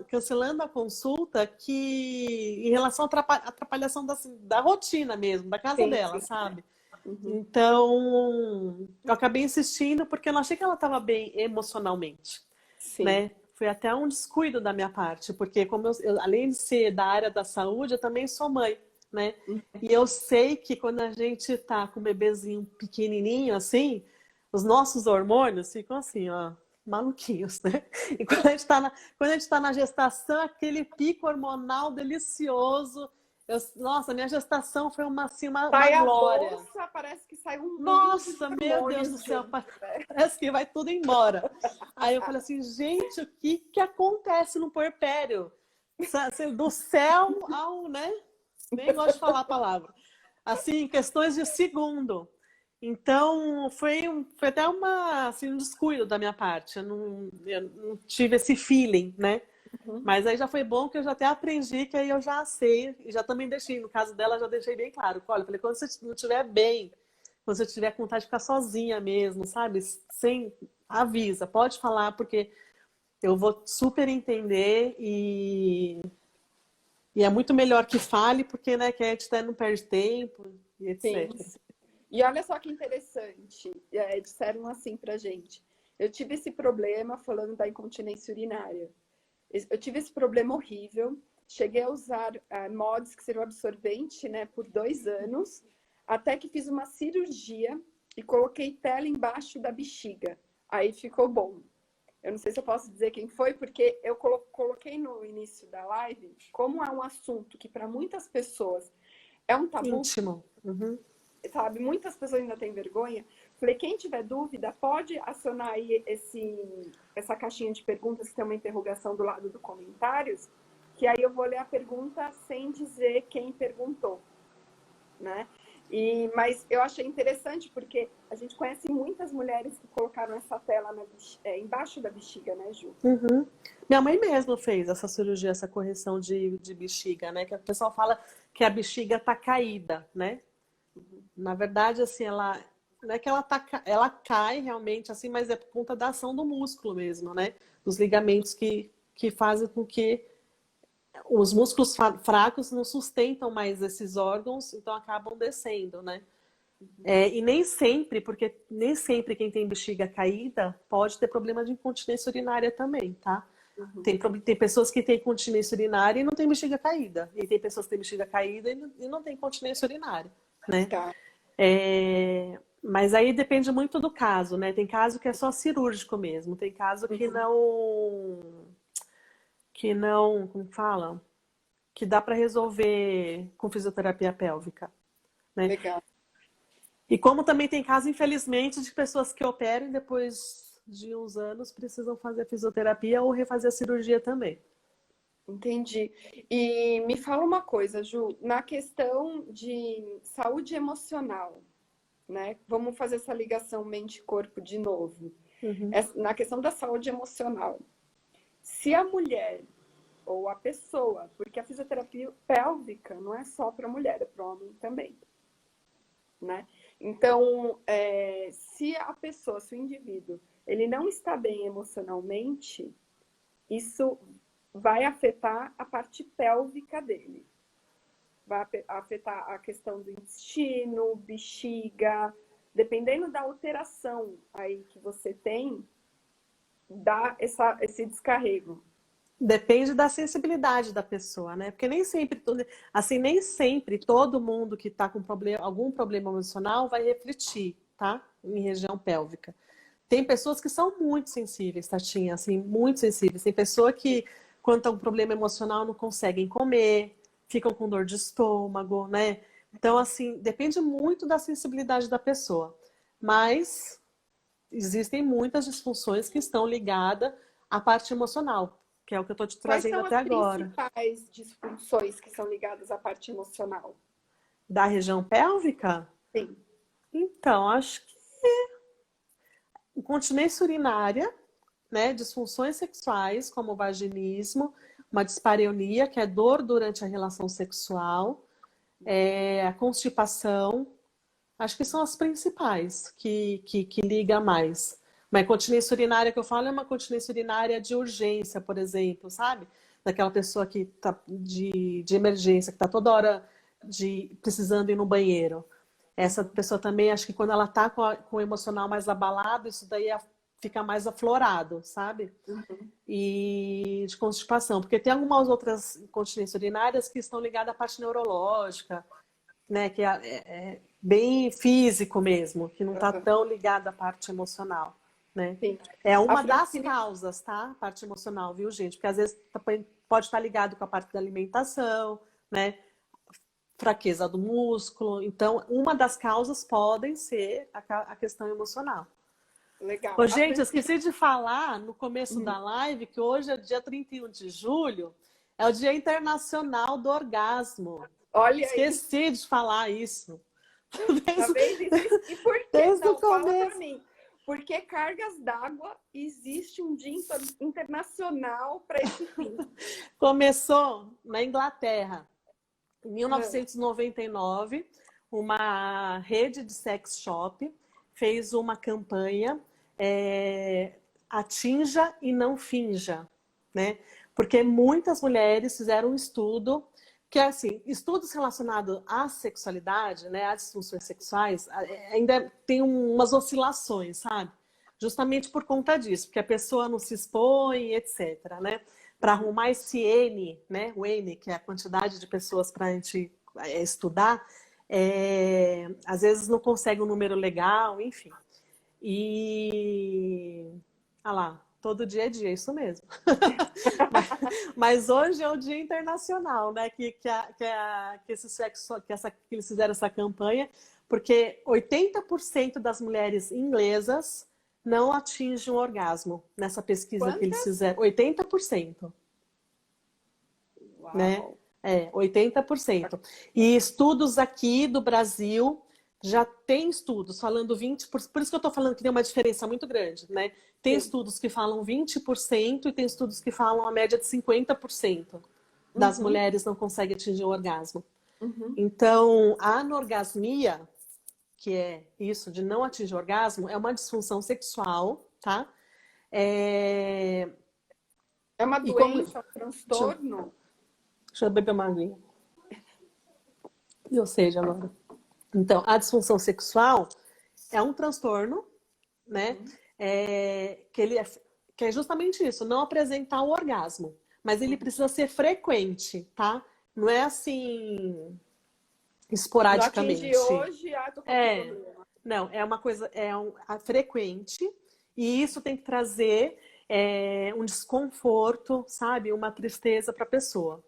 cancelando a consulta, que em relação à atrapalhação da rotina mesmo, da casa Sim, dela, sim. sabe? Uhum. Então, eu acabei insistindo porque eu não achei que ela estava bem emocionalmente, Sim. né? Foi até um descuido da minha parte, porque como além de ser da área da saúde, eu também sou mãe, né? E eu sei que quando a gente tá com um bebezinho pequenininho assim, os nossos hormônios ficam assim, ó, maluquinhos, né? E quando a gente tá na gestação, aquele pico hormonal delicioso. Nossa, minha gestação foi uma Sai a glória. bolsa, parece que sai um mundo de Nossa, meu Deus do hormônios céu, junto, né? parece que vai tudo embora. Aí eu falei assim, gente, o que que acontece no puerpério? Do céu ao, né? Nem gosto de falar a palavra. Assim, questões de segundo. Então, foi até assim, um descuido da minha parte. Eu não tive esse feeling, né? Uhum. Mas aí já foi bom que eu já até aprendi, que aí eu já sei, e já também deixei, no caso dela, já deixei bem claro. Olha, eu falei, quando você não estiver bem, quando você tiver com vontade de ficar sozinha mesmo, sabe? Sem avisa, pode falar, porque eu vou super entender e é muito melhor que fale, porque, né, que a gente até não perde tempo e Sim. etc. E olha só que interessante, disseram assim pra gente. Eu tive esse problema falando da incontinência urinária. Eu tive esse problema horrível. Cheguei a usar mods, que seria o absorvente, né, por 2 anos, até que fiz uma cirurgia e coloquei tela embaixo da bexiga. Aí ficou bom. Eu não sei se eu posso dizer quem foi, porque eu coloquei no início da live, como é um assunto que para muitas pessoas é um tabu, Íntimo. Uhum. sabe? Muitas pessoas ainda têm vergonha. Falei, quem tiver dúvida, pode acionar aí essa caixinha de perguntas que tem uma interrogação do lado do comentários, que aí eu vou ler a pergunta sem dizer quem perguntou, né? Mas eu achei interessante porque a gente conhece muitas mulheres que colocaram essa tela embaixo da bexiga, né, Ju? Uhum. Minha mãe mesma fez essa cirurgia, essa correção de bexiga, né? Que o pessoal fala que a bexiga tá caída, né? Na verdade, assim, ela não é que ela cai realmente, assim, mas é por conta da ação do músculo mesmo, né? Dos ligamentos que fazem com que os músculos fracos não sustentam mais esses órgãos, então acabam descendo, né? E nem sempre, porque nem sempre quem tem bexiga caída pode ter problema de incontinência urinária também, tá? Uhum. Tem pessoas que têm incontinência urinária e não têm bexiga caída. E tem pessoas que têm bexiga caída e não têm incontinência urinária, né? Tá. Mas aí depende muito do caso, né? Tem caso que é só cirúrgico mesmo. Tem caso que não, como fala? Que dá para resolver com fisioterapia pélvica, né? Legal. E como também tem caso, infelizmente, de pessoas que operam e depois de uns anos precisam fazer fisioterapia ou refazer a cirurgia também. Entendi. E me fala uma coisa, Ju, na questão de saúde emocional, né? Vamos fazer essa ligação mente-corpo de novo. Uhum. Na questão da saúde emocional, se a mulher ou a pessoa, porque a fisioterapia pélvica não é só para mulher, é para homem também, né? Então, se a pessoa, se o indivíduo, ele não está bem emocionalmente, isso vai afetar a parte pélvica dele. Vai afetar a questão do intestino, bexiga, dependendo da alteração aí que você tem, dá esse descarrego. Depende da sensibilidade da pessoa, né? Porque nem sempre todo mundo que está com algum problema emocional vai refletir, tá? Em região pélvica. Tem pessoas que são muito sensíveis, Tatinha, assim, muito sensíveis. Tem pessoa que, quando tem um problema emocional, não conseguem comer, ficam com dor de estômago, né? Então, assim, depende muito da sensibilidade da pessoa. Mas existem muitas disfunções que estão ligadas à parte emocional, que é o que eu estou te Quais trazendo são até as agora. principais disfunções que são ligadas à parte emocional? Da região pélvica? Sim. Então, acho que incontinência urinária, né? Disfunções sexuais, como o vaginismo, uma dispareunia, que é dor durante a relação sexual, a constipação. Acho que são as principais que liga mais. Mas incontinência urinária que eu falo é uma continência urinária de urgência, por exemplo, sabe? Daquela pessoa que tá de emergência, que está toda hora precisando ir no banheiro. Essa pessoa também, acho que quando ela está com o emocional mais abalado, isso daí fica mais aflorado, sabe? E de constipação. Porque tem algumas outras incontinências urinárias que estão ligadas à parte neurológica, né? Que é bem físico mesmo, que não está tão ligado à parte emocional, né? Sim. É uma das causas, tá? A parte emocional, viu, gente? Porque às vezes pode estar ligado com a parte da alimentação, né? Fraqueza do músculo. Então, uma das causas podem ser a questão emocional. Legal. Ô, gente, eu esqueci de falar no começo da live que hoje é dia 31 de julho, é o Dia Internacional do Orgasmo. Olha Esqueci aí. de falar isso. Tá vendo? E por que Desde não? o começo. Fala pra mim. Porque cargas d'água existe um dia internacional para esse fim. Começou na Inglaterra. Em 1999, uma rede de sex shop fez uma campanha Atinja e Não Finja, né? Porque muitas mulheres fizeram um estudo que, assim, estudos relacionados à sexualidade, né, às disfunções sexuais, ainda tem umas oscilações, sabe? Justamente por conta disso, porque a pessoa não se expõe, etc., né? Para arrumar esse N, né? O N, que é a quantidade de pessoas para a gente estudar, às vezes não consegue um número legal, enfim. E... Ah lá, todo dia é dia, isso mesmo. Mas hoje é o Dia Internacional, né? Que eles fizeram essa campanha, porque 80% das mulheres inglesas não atingem o orgasmo nessa pesquisa que eles fizeram. 80%. Uau. Né? 80%. E estudos aqui do Brasil já tem estudos falando 20%, por isso que eu estou falando que tem uma diferença muito grande, né? Tem estudos que falam 20% e tem estudos que falam a média de 50% das mulheres não conseguem atingir o orgasmo. Então, a anorgasmia, que é isso de não atingir o orgasmo, é uma disfunção sexual, tá? É uma doença, um transtorno? Deixa eu beber uma aguinha. Ou seja, agora. Então, a disfunção sexual é um transtorno, né? Que é justamente isso, não apresentar o orgasmo. Mas ele precisa ser frequente, tá? Não é assim, esporadicamente. Não atingir hoje, tô com problema. Não, é uma coisa, frequente. E isso tem que trazer um desconforto, sabe? Uma tristeza para a pessoa.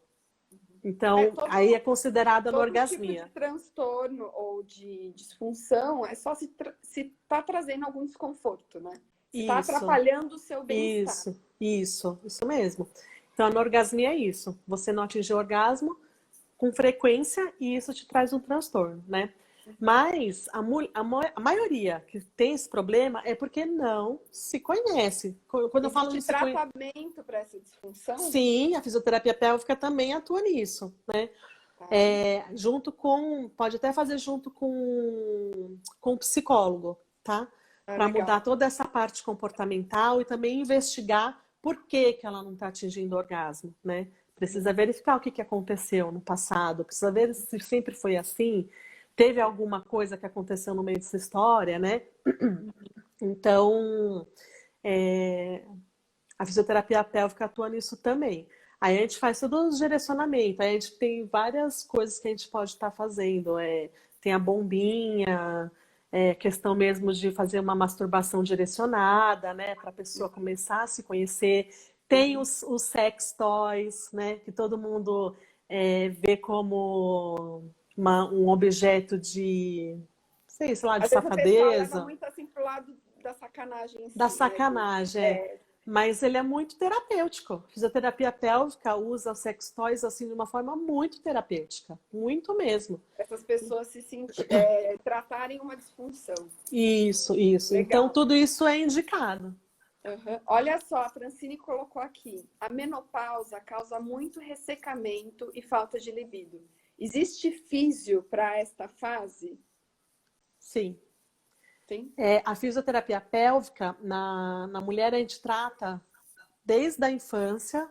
Então, aí é considerada anorgasmia. Todo tipo de transtorno ou de disfunção é só se está trazendo algum desconforto, né? Se está atrapalhando o seu bem-estar. Isso mesmo. Então, a anorgasmia é isso. Você não atingir o orgasmo com frequência e isso te traz um transtorno, né? Mas a maioria que tem esse problema é porque não se conhece. Quando eu falo de tratamento para essa disfunção? Sim, a fisioterapia pélvica também atua nisso, né? Junto com, pode até fazer junto com o psicólogo, tá? Para mudar toda essa parte comportamental e também investigar por que ela não está atingindo o orgasmo, né? Precisa verificar o que aconteceu no passado, precisa ver se sempre foi assim. Teve alguma coisa que aconteceu no meio dessa história, né? Então, a fisioterapia pélvica atua nisso também. Aí a gente faz todo o direcionamento, aí a gente tem várias coisas que a gente pode estar fazendo. Tem a bombinha, questão mesmo de fazer uma masturbação direcionada, né? Para a pessoa começar a se conhecer. Tem os sex toys, né? Que todo mundo vê como um objeto de, sei lá, de safadeza. Leva muito assim pro lado da sacanagem. Da sacanagem, Mas ele é muito terapêutico. Fisioterapia pélvica usa os sex toys assim de uma forma muito terapêutica, muito mesmo. Essas pessoas se tratarem uma disfunção. Isso. Legal. Então tudo isso é indicado. Uhum. Olha só, a Francine colocou aqui. A menopausa causa muito ressecamento e falta de libido. Existe físio para esta fase? Sim. Sim. A fisioterapia pélvica, na mulher, a gente trata desde a infância,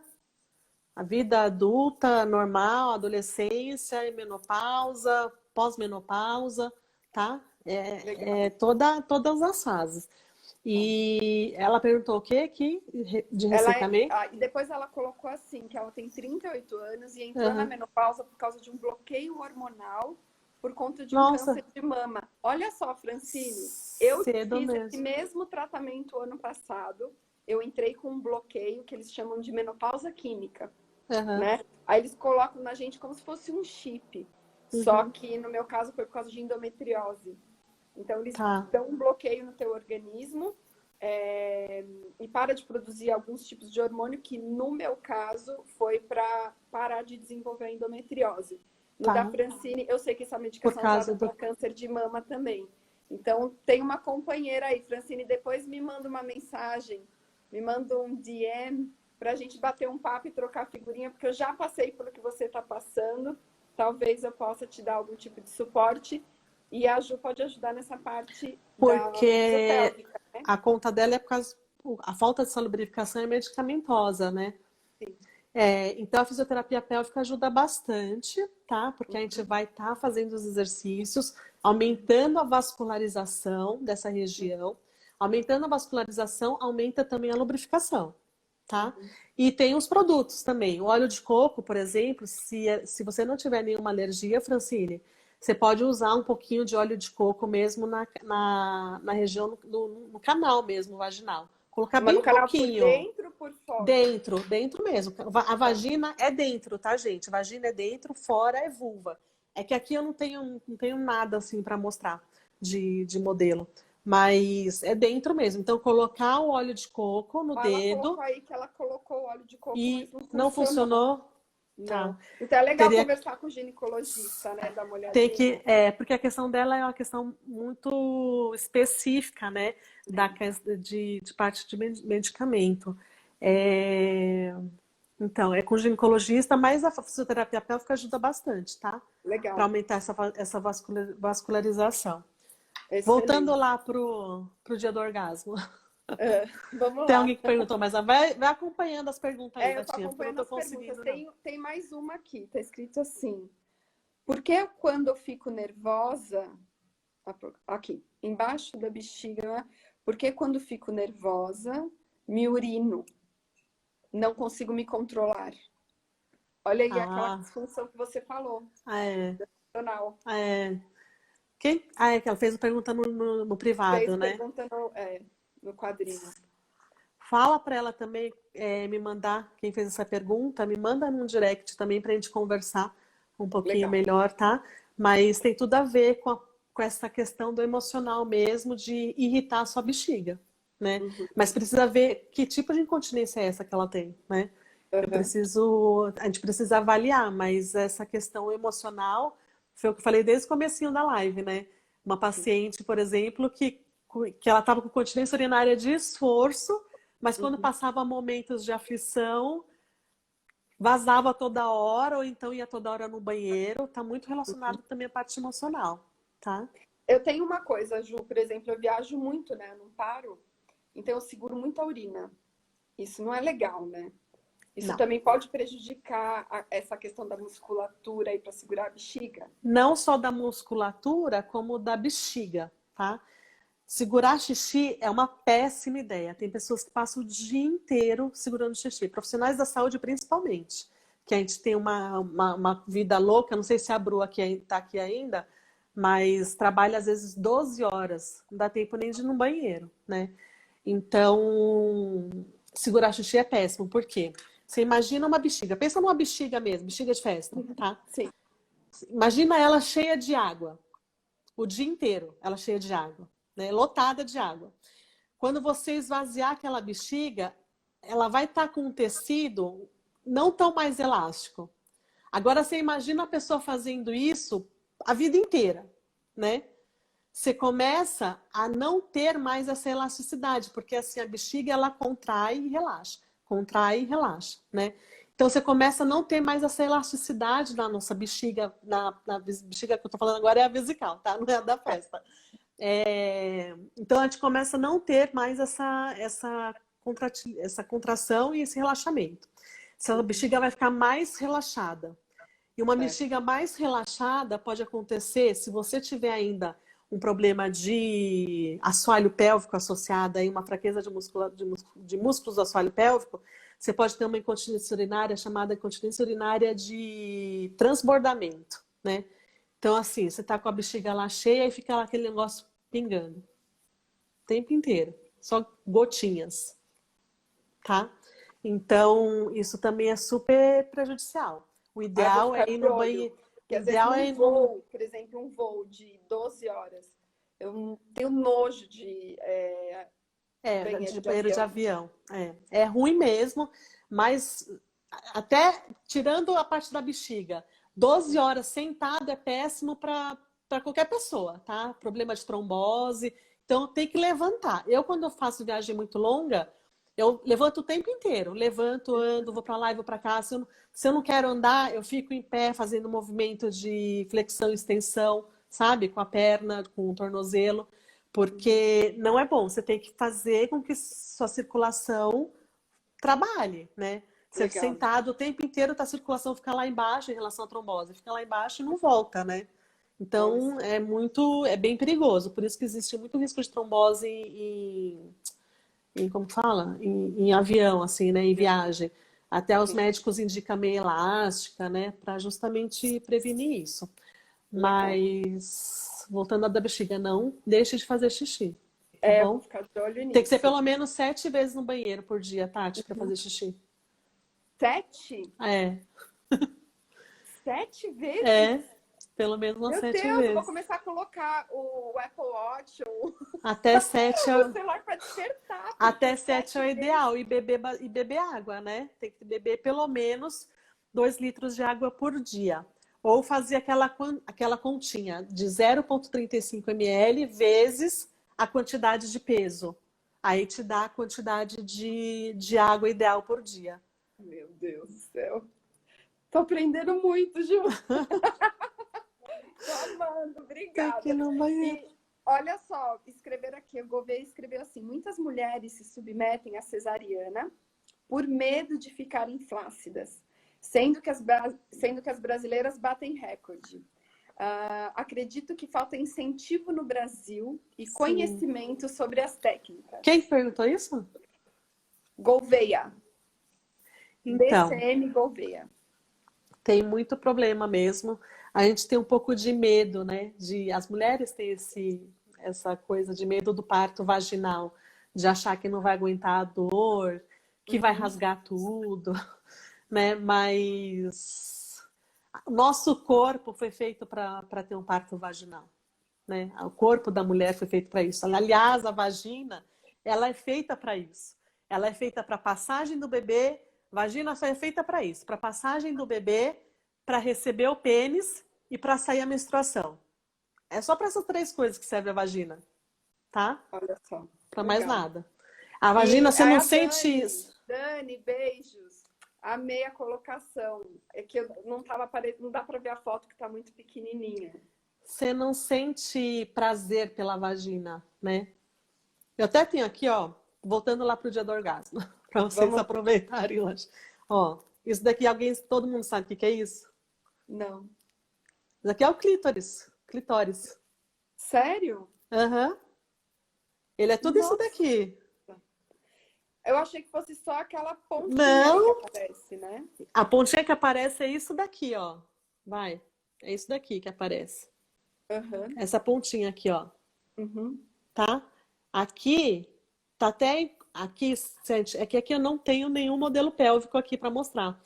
a vida adulta, normal, adolescência, e menopausa, pós-menopausa, tá? Legal. Todas as fases. Tá. E ela perguntou o quê aqui de ressecamento? E depois ela colocou assim, que ela tem 38 anos e entrou na Uhum. menopausa por causa de um bloqueio hormonal por conta de um Nossa, câncer de mama. Olha só, Francine, eu cedo fiz esse mesmo. mesmo tratamento ano passado. Eu entrei com um bloqueio que eles chamam de menopausa química, Uhum. né? Aí eles colocam na gente como se fosse um chip. Só Uhum. que no meu caso foi por causa de endometriose. Então, eles Tá. dão um bloqueio no teu organismo e para de produzir alguns tipos de hormônio que, no meu caso, foi para parar de desenvolver a endometriose. No da Tá. Francine, eu sei que essa Por medicação é causa usada do. para câncer de mama também. Então, tem uma companheira aí, Francine, depois me manda uma mensagem, me manda um DM para a gente bater um papo e trocar figurinha, porque eu já passei pelo que você está passando. Talvez eu possa te dar algum tipo de suporte. E a Ju pode ajudar nessa parte da Porque fisiopélvica, né? a conta dela é por causa. A falta de solubilificação é medicamentosa, né? Sim. Então a fisioterapia pélvica ajuda bastante, tá? Porque a gente vai estar fazendo os exercícios, aumentando a vascularização dessa região. Aumentando a vascularização, aumenta também a lubrificação, tá? Uhum. E tem os produtos também. O óleo de coco, por exemplo, se você não tiver nenhuma alergia, Francine, você pode usar um pouquinho de óleo de coco mesmo na região, no canal mesmo, vaginal. Colocar Mas no bem canal por pouquinho. dentro, por fora. Dentro mesmo. A Tá. vagina é dentro, tá, gente? Vagina é dentro, fora é vulva. É que aqui eu não tenho nada assim para mostrar de modelo. Mas é dentro mesmo. Então, colocar o óleo de coco no Ela colocou dedo aí que ela colocou óleo de coco, mas e não não funcionou. funcionou, tá? Não. Então é legal Teria conversar com o ginecologista, né? Dar uma ter que. olhadinha. Porque a questão dela é uma questão muito específica, né? De parte de medicamento. É, Então, é com ginecologista, mas a fisioterapia pélvica ajuda bastante, tá? Para Legal. aumentar essa vascularização. Voltando Excelente. lá pro dia do orgasmo. Vamos Tem lá. alguém que perguntou, mas vai acompanhando as perguntas aí, Eu tô gatinha, porque eu não acompanhando tô as perguntas. conseguindo, não. Tem mais uma aqui. Tá escrito assim. Por que quando eu fico nervosa, aqui, embaixo da bexiga, porque quando fico nervosa, me urino, não consigo me controlar. Olha aí aquela Ah, disfunção que você falou, é. emocional. É. É que ela fez a pergunta no Fez privado, né? pergunta no quadrinho. Fala para ela também me mandar, quem fez essa pergunta, me manda num direct também para a gente conversar um pouquinho Legal. melhor, tá? Mas tem tudo a ver com essa questão do emocional mesmo, de irritar a sua bexiga, né? Uhum, Mas precisa ver que tipo de incontinência é essa que ela tem, né? uhum, A gente precisa avaliar, mas essa questão emocional foi o que eu falei desde o comecinho da live, né? Uma paciente, por exemplo, que ela estava com continência urinária de esforço, mas quando uhum. passava momentos de aflição, vazava toda hora, ou então ia toda hora no banheiro. Está muito relacionado também à parte emocional, tá? Eu tenho uma coisa, Ju, por exemplo, eu viajo muito, né? Eu não paro, então eu seguro muito a urina. Isso não é legal, né? Isso Não. também pode prejudicar essa questão da musculatura aí para segurar a bexiga. Não só da musculatura, como da bexiga, tá? Segurar xixi é uma péssima ideia. Tem pessoas que passam o dia inteiro segurando xixi, profissionais da saúde principalmente, que a gente tem uma vida louca. Não sei se a Bru está aqui ainda, mas trabalha às vezes 12 horas, não dá tempo nem de ir no banheiro, né? Então, segurar xixi é péssimo. Por quê? Você imagina uma bexiga, pensa numa bexiga mesmo, bexiga de festa, tá? Sim. Imagina ela cheia de água, o dia inteiro, ela cheia de água, né? Lotada de água. Quando você esvaziar aquela bexiga, ela vai estar com um tecido não tão mais elástico. Agora você imagina a pessoa fazendo isso a vida inteira, né? você começa a não ter mais essa elasticidade, porque assim, a bexiga ela contrai e relaxa, né? Então você começa a não ter mais essa elasticidade na nossa bexiga, na bexiga que eu tô falando agora é a vesical, tá? Não é a da festa. Então a gente começa a não ter mais essa contração e esse relaxamento. Essa bexiga vai ficar mais relaxada. E uma bexiga mais relaxada pode acontecer se você tiver ainda um problema de assoalho pélvico associado aí, uma fraqueza de músculos do assoalho pélvico, você pode ter uma incontinência urinária chamada incontinência urinária de transbordamento, né? Então, assim, você tá com a bexiga lá cheia e fica lá aquele negócio pingando. O tempo inteiro. Só gotinhas, tá? Então, isso também é super prejudicial. O ideal é ir no banheiro. Porque às vezes num voo, por exemplo, um voo de 12 horas, eu tenho nojo de banheiro de avião. É ruim mesmo, mas até tirando a parte da bexiga, 12 horas sentado é péssimo para qualquer pessoa, tá? Problema de trombose, então tem que levantar. Eu, quando eu faço viagem muito longa, eu levanto o tempo inteiro. Levanto, ando, vou para lá e vou para cá. Se eu não quero andar, eu fico em pé fazendo movimento de flexão e extensão, sabe? Com a perna, com o tornozelo. Porque não é bom. Você tem que fazer com que sua circulação trabalhe, né? Você sentado o tempo inteiro, a circulação fica lá embaixo em relação à trombose. Fica lá embaixo e não volta, né? Então, é bem perigoso. Por isso que existe muito risco de trombose como fala? Em avião, assim, né? Em viagem. Até os médicos indicam meia elástica, né? Para justamente prevenir isso. Mas, voltando à da bexiga, não deixe de fazer xixi. Tá bom? Vou ficar de olho nisso. Tem que ser pelo menos 7 vezes no banheiro por dia, Tati, para fazer xixi. 7? 7 vezes? Pelo menos umas 7 vezes. Meu Deus, eu vou começar a colocar o Apple Watch ou até 7 o celular para despertar. Até 7 é o ideal. E beber água, né? Tem que beber pelo menos 2 litros de água por dia. Ou fazer aquela continha de 0,35 ml vezes a quantidade de peso. Aí te dá a quantidade de água ideal por dia. Meu Deus do céu. Tô aprendendo muito, Ju. Tô amando, obrigada. Aqui no banheiro. E olha só, escreveram aqui, o Gouveia escreveu assim: muitas mulheres se submetem à cesariana por medo de ficarem flácidas, sendo que as brasileiras batem recorde. Acredito que falta incentivo no Brasil e conhecimento sobre as técnicas. Quem perguntou isso? Gouveia. Então, DCM Gouveia. Tem muito problema mesmo. A gente tem um pouco de medo, né? As mulheres têm essa coisa de medo do parto vaginal, de achar que não vai aguentar a dor, que vai rasgar tudo, né? Mas o nosso corpo foi feito para ter um parto vaginal, né? O corpo da mulher foi feito para isso. Aliás, a vagina, ela é feita para isso. Ela é feita para passagem do bebê. Vagina só é feita para isso, para passagem do bebê, para receber o pênis e para sair a menstruação. É só para essas 3 coisas que serve a vagina, tá? Olha só. Para mais nada. A vagina, você não sente isso. Dani, beijos. Amei a colocação. É que não dá para ver a foto que tá muito pequenininha. Você não sente prazer pela vagina, né? Eu até tenho aqui, ó, voltando lá pro dia do orgasmo. Para vocês aproveitarem hoje. Ó, isso daqui, todo mundo sabe o que é isso? Não. Isso aqui é o clítoris. Clitóris. Sério? Aham. Ele é tudo isso daqui. Eu achei que fosse só aquela pontinha que aparece, né? A pontinha que aparece é isso daqui, ó. Vai. É isso daqui que aparece. Essa pontinha aqui, ó. Tá? Aqui, tá até... Aqui, gente, é que aqui eu não tenho nenhum modelo pélvico aqui para mostrar.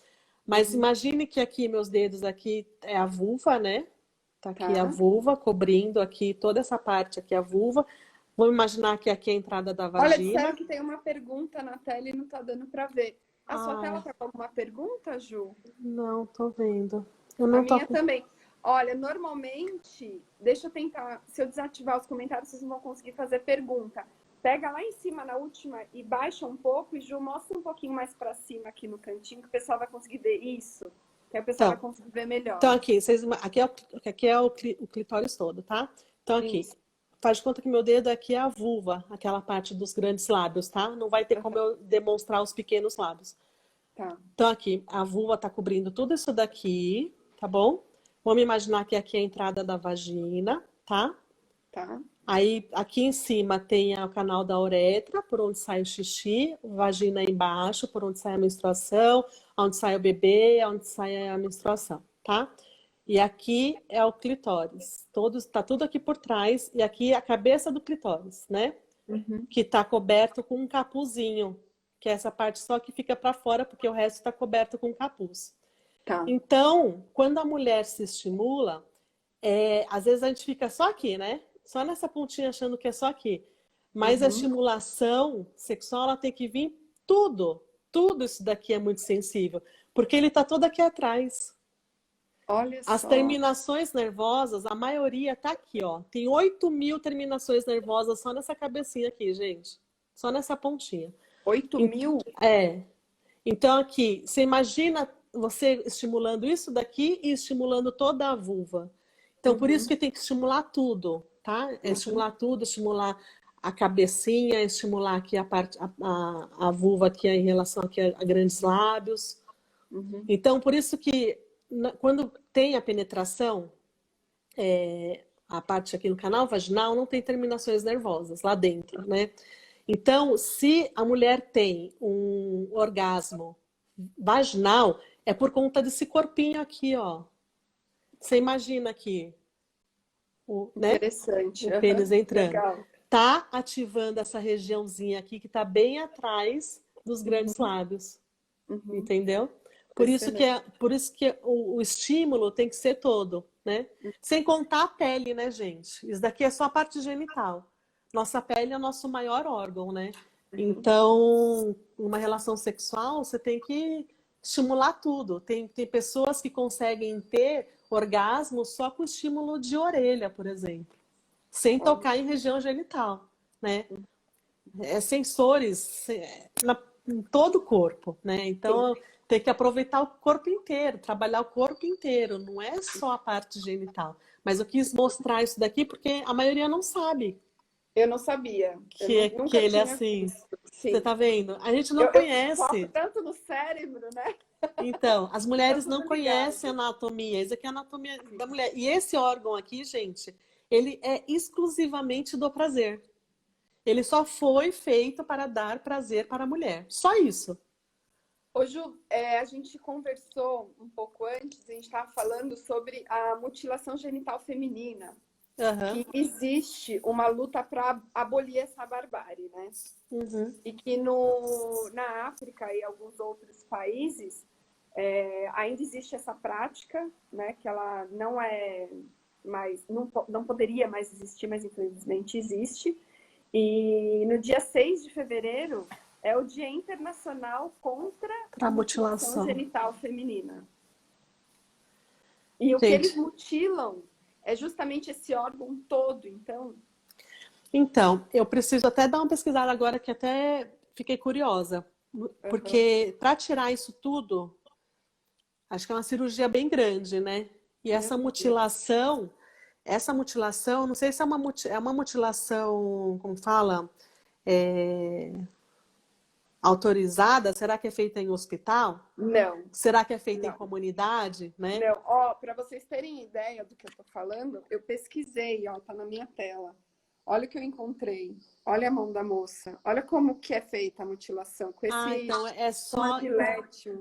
Mas imagine que aqui, meus dedos aqui é a vulva, né? Tá aqui a vulva, cobrindo aqui toda essa parte aqui, a vulva. Vamos imaginar que aqui é a entrada da vagina. Olha, disseram que tem uma pergunta na tela e não tá dando para ver. A sua tela tá com alguma pergunta, Ju? Não, tô vendo. A minha também. Olha, normalmente, deixa eu tentar, se eu desativar os comentários, vocês não vão conseguir fazer pergunta. Pega lá em cima na última e baixa um pouco, e Ju, mostra um pouquinho mais para cima aqui no cantinho, que o pessoal vai conseguir ver isso, que aí o pessoal vai Então, conseguir ver melhor. então aqui, aqui é o clitóris todo, tá? Então aqui, Isso. faz de conta que meu dedo aqui é a vulva, aquela parte dos grandes lábios, tá? Não vai ter como eu demonstrar os pequenos lábios. Tá. Então aqui, a vulva tá cobrindo tudo isso daqui, tá bom? Vamos imaginar que aqui é a entrada da vagina, tá? Tá. Aí aqui em cima tem o canal da uretra, por onde sai o xixi, vagina embaixo, por onde sai a menstruação, onde sai o bebê, onde sai a menstruação, tá? E aqui é o clitóris. Tá tudo aqui por trás, e aqui é a cabeça do clitóris, né? Uhum. Que tá coberto com um capuzinho, que é essa parte só que fica para fora, porque o resto está coberto com capuz. Tá. Então, quando a mulher se estimula, às vezes a gente fica só aqui, né? Só nessa pontinha achando que é só aqui. Mas a Uhum. estimulação sexual, ela tem que vir tudo. Tudo isso daqui é muito sensível. Porque ele está todo aqui atrás. Olha As só. terminações nervosas, a maioria tá aqui, ó. Tem 8.000 terminações nervosas só nessa cabecinha aqui, gente. Só nessa pontinha. 8.000? É. Então, aqui, você imagina você estimulando isso daqui e estimulando toda a vulva. Então, por isso Uhum. que tem que estimular tudo, tá? É Uhum. estimular tudo, estimular a cabecinha, estimular aqui a parte, a vulva aqui em relação aqui a grandes lábios. Uhum. Então, por isso que quando tem a penetração, a parte aqui no canal vaginal não tem terminações nervosas lá dentro, né? Então, se a mulher tem um orgasmo vaginal, é por conta desse corpinho aqui, ó. Você imagina aqui, né? Interessante. O Uhum. pênis entrando. Legal. Tá ativando essa regiãozinha aqui que tá bem atrás dos grandes Uhum. lábios. Uhum. Entendeu? Excelente. Por isso que o estímulo tem que ser todo, né? Sem contar a pele, né, gente? Isso daqui é só a parte genital. Nossa pele é o nosso maior órgão, né? Uhum. Então, uma relação sexual, você tem que estimular tudo. Tem pessoas que conseguem ter orgasmo só com estímulo de orelha, por exemplo, sem Olha. tocar em região genital, né? Sensores em todo o corpo, né? Sim. Então tem que aproveitar o corpo inteiro, trabalhar o corpo inteiro, não é só a parte genital. Mas eu quis mostrar isso daqui porque a maioria não sabe Eu não sabia. Eu que nunca ele é tinha assim. visto. Você Sim. tá vendo? A gente não Eu foco conhece. tanto no cérebro, né? Então, as Tá mulheres não tudo conhecem a ligado. anatomia. Isso aqui é a anatomia Sim. da mulher. E esse órgão aqui, gente, ele é exclusivamente do prazer. Ele só foi feito para dar prazer para a mulher. Só isso. Ô, Ju, a gente conversou um pouco antes, a gente estava falando sobre a mutilação genital feminina, Aham. que existe uma luta para abolir essa barbárie, né? Uhum. E que na África e alguns outros países ainda existe essa prática, né? Que ela não é mais, não poderia mais existir, mas infelizmente existe. E no dia 6 de fevereiro é o Dia Internacional contra Para a Mutilação mutilação. Genital Feminina. E o que eles Gente, mutilam é justamente esse órgão todo, então. então, eu preciso até dar uma pesquisada agora que até fiquei curiosa. Uhum. Porque para tirar isso tudo, acho que é uma cirurgia bem grande, né? E Meu Deus. essa mutilação, não sei se é uma mutilação, como fala, é, autorizada, será que é feita em hospital? Não, Será que é feita em não, comunidade, né? não. Ó, para vocês terem ideia do que eu tô falando, eu pesquisei, ó, tá na minha tela. Olha o que eu encontrei. Olha a mão da moça. Olha como que é feita a mutilação com Ah, esse então é uma só. gilete.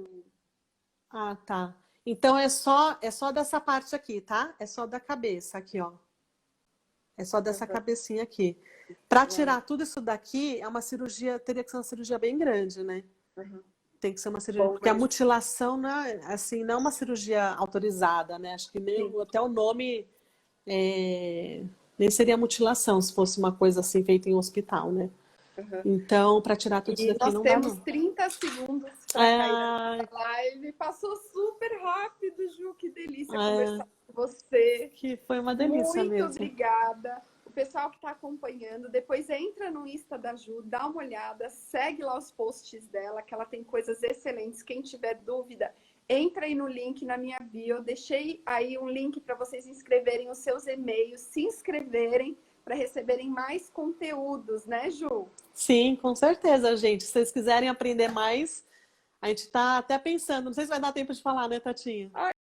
Ah, tá. Então é só dessa parte aqui, tá? É só da cabeça aqui, ó. É só dessa Uhum. cabecinha aqui. Para Uau. tirar tudo isso daqui, é uma cirurgia, teria que ser uma cirurgia bem grande, né? Uhum. Tem que ser uma cirurgia, Bom, porque a mas mutilação não é, assim, não é uma cirurgia autorizada, né? Acho que nem, sim. até o nome nem seria mutilação se fosse uma coisa assim feita em um hospital, né? Uhum. Então, para tirar tudo isso E daqui nós não dá, temos não. 30 segundos para cair a É, nossa live. Passou super rápido, Ju. Que delícia é, conversar com você. que foi uma delícia Muito mesmo. obrigada. O pessoal que está acompanhando, depois entra no Insta da Ju, dá uma olhada, segue lá os posts dela, que ela tem coisas excelentes. Quem tiver dúvida, entra aí no link na minha bio. Eu deixei aí um link para vocês inscreverem os seus e-mails, se inscreverem para receberem mais conteúdos, né, Ju? Sim, com certeza, gente. Se vocês quiserem aprender mais, a gente está até pensando. Não sei se vai dar tempo de falar, né, Tatinha?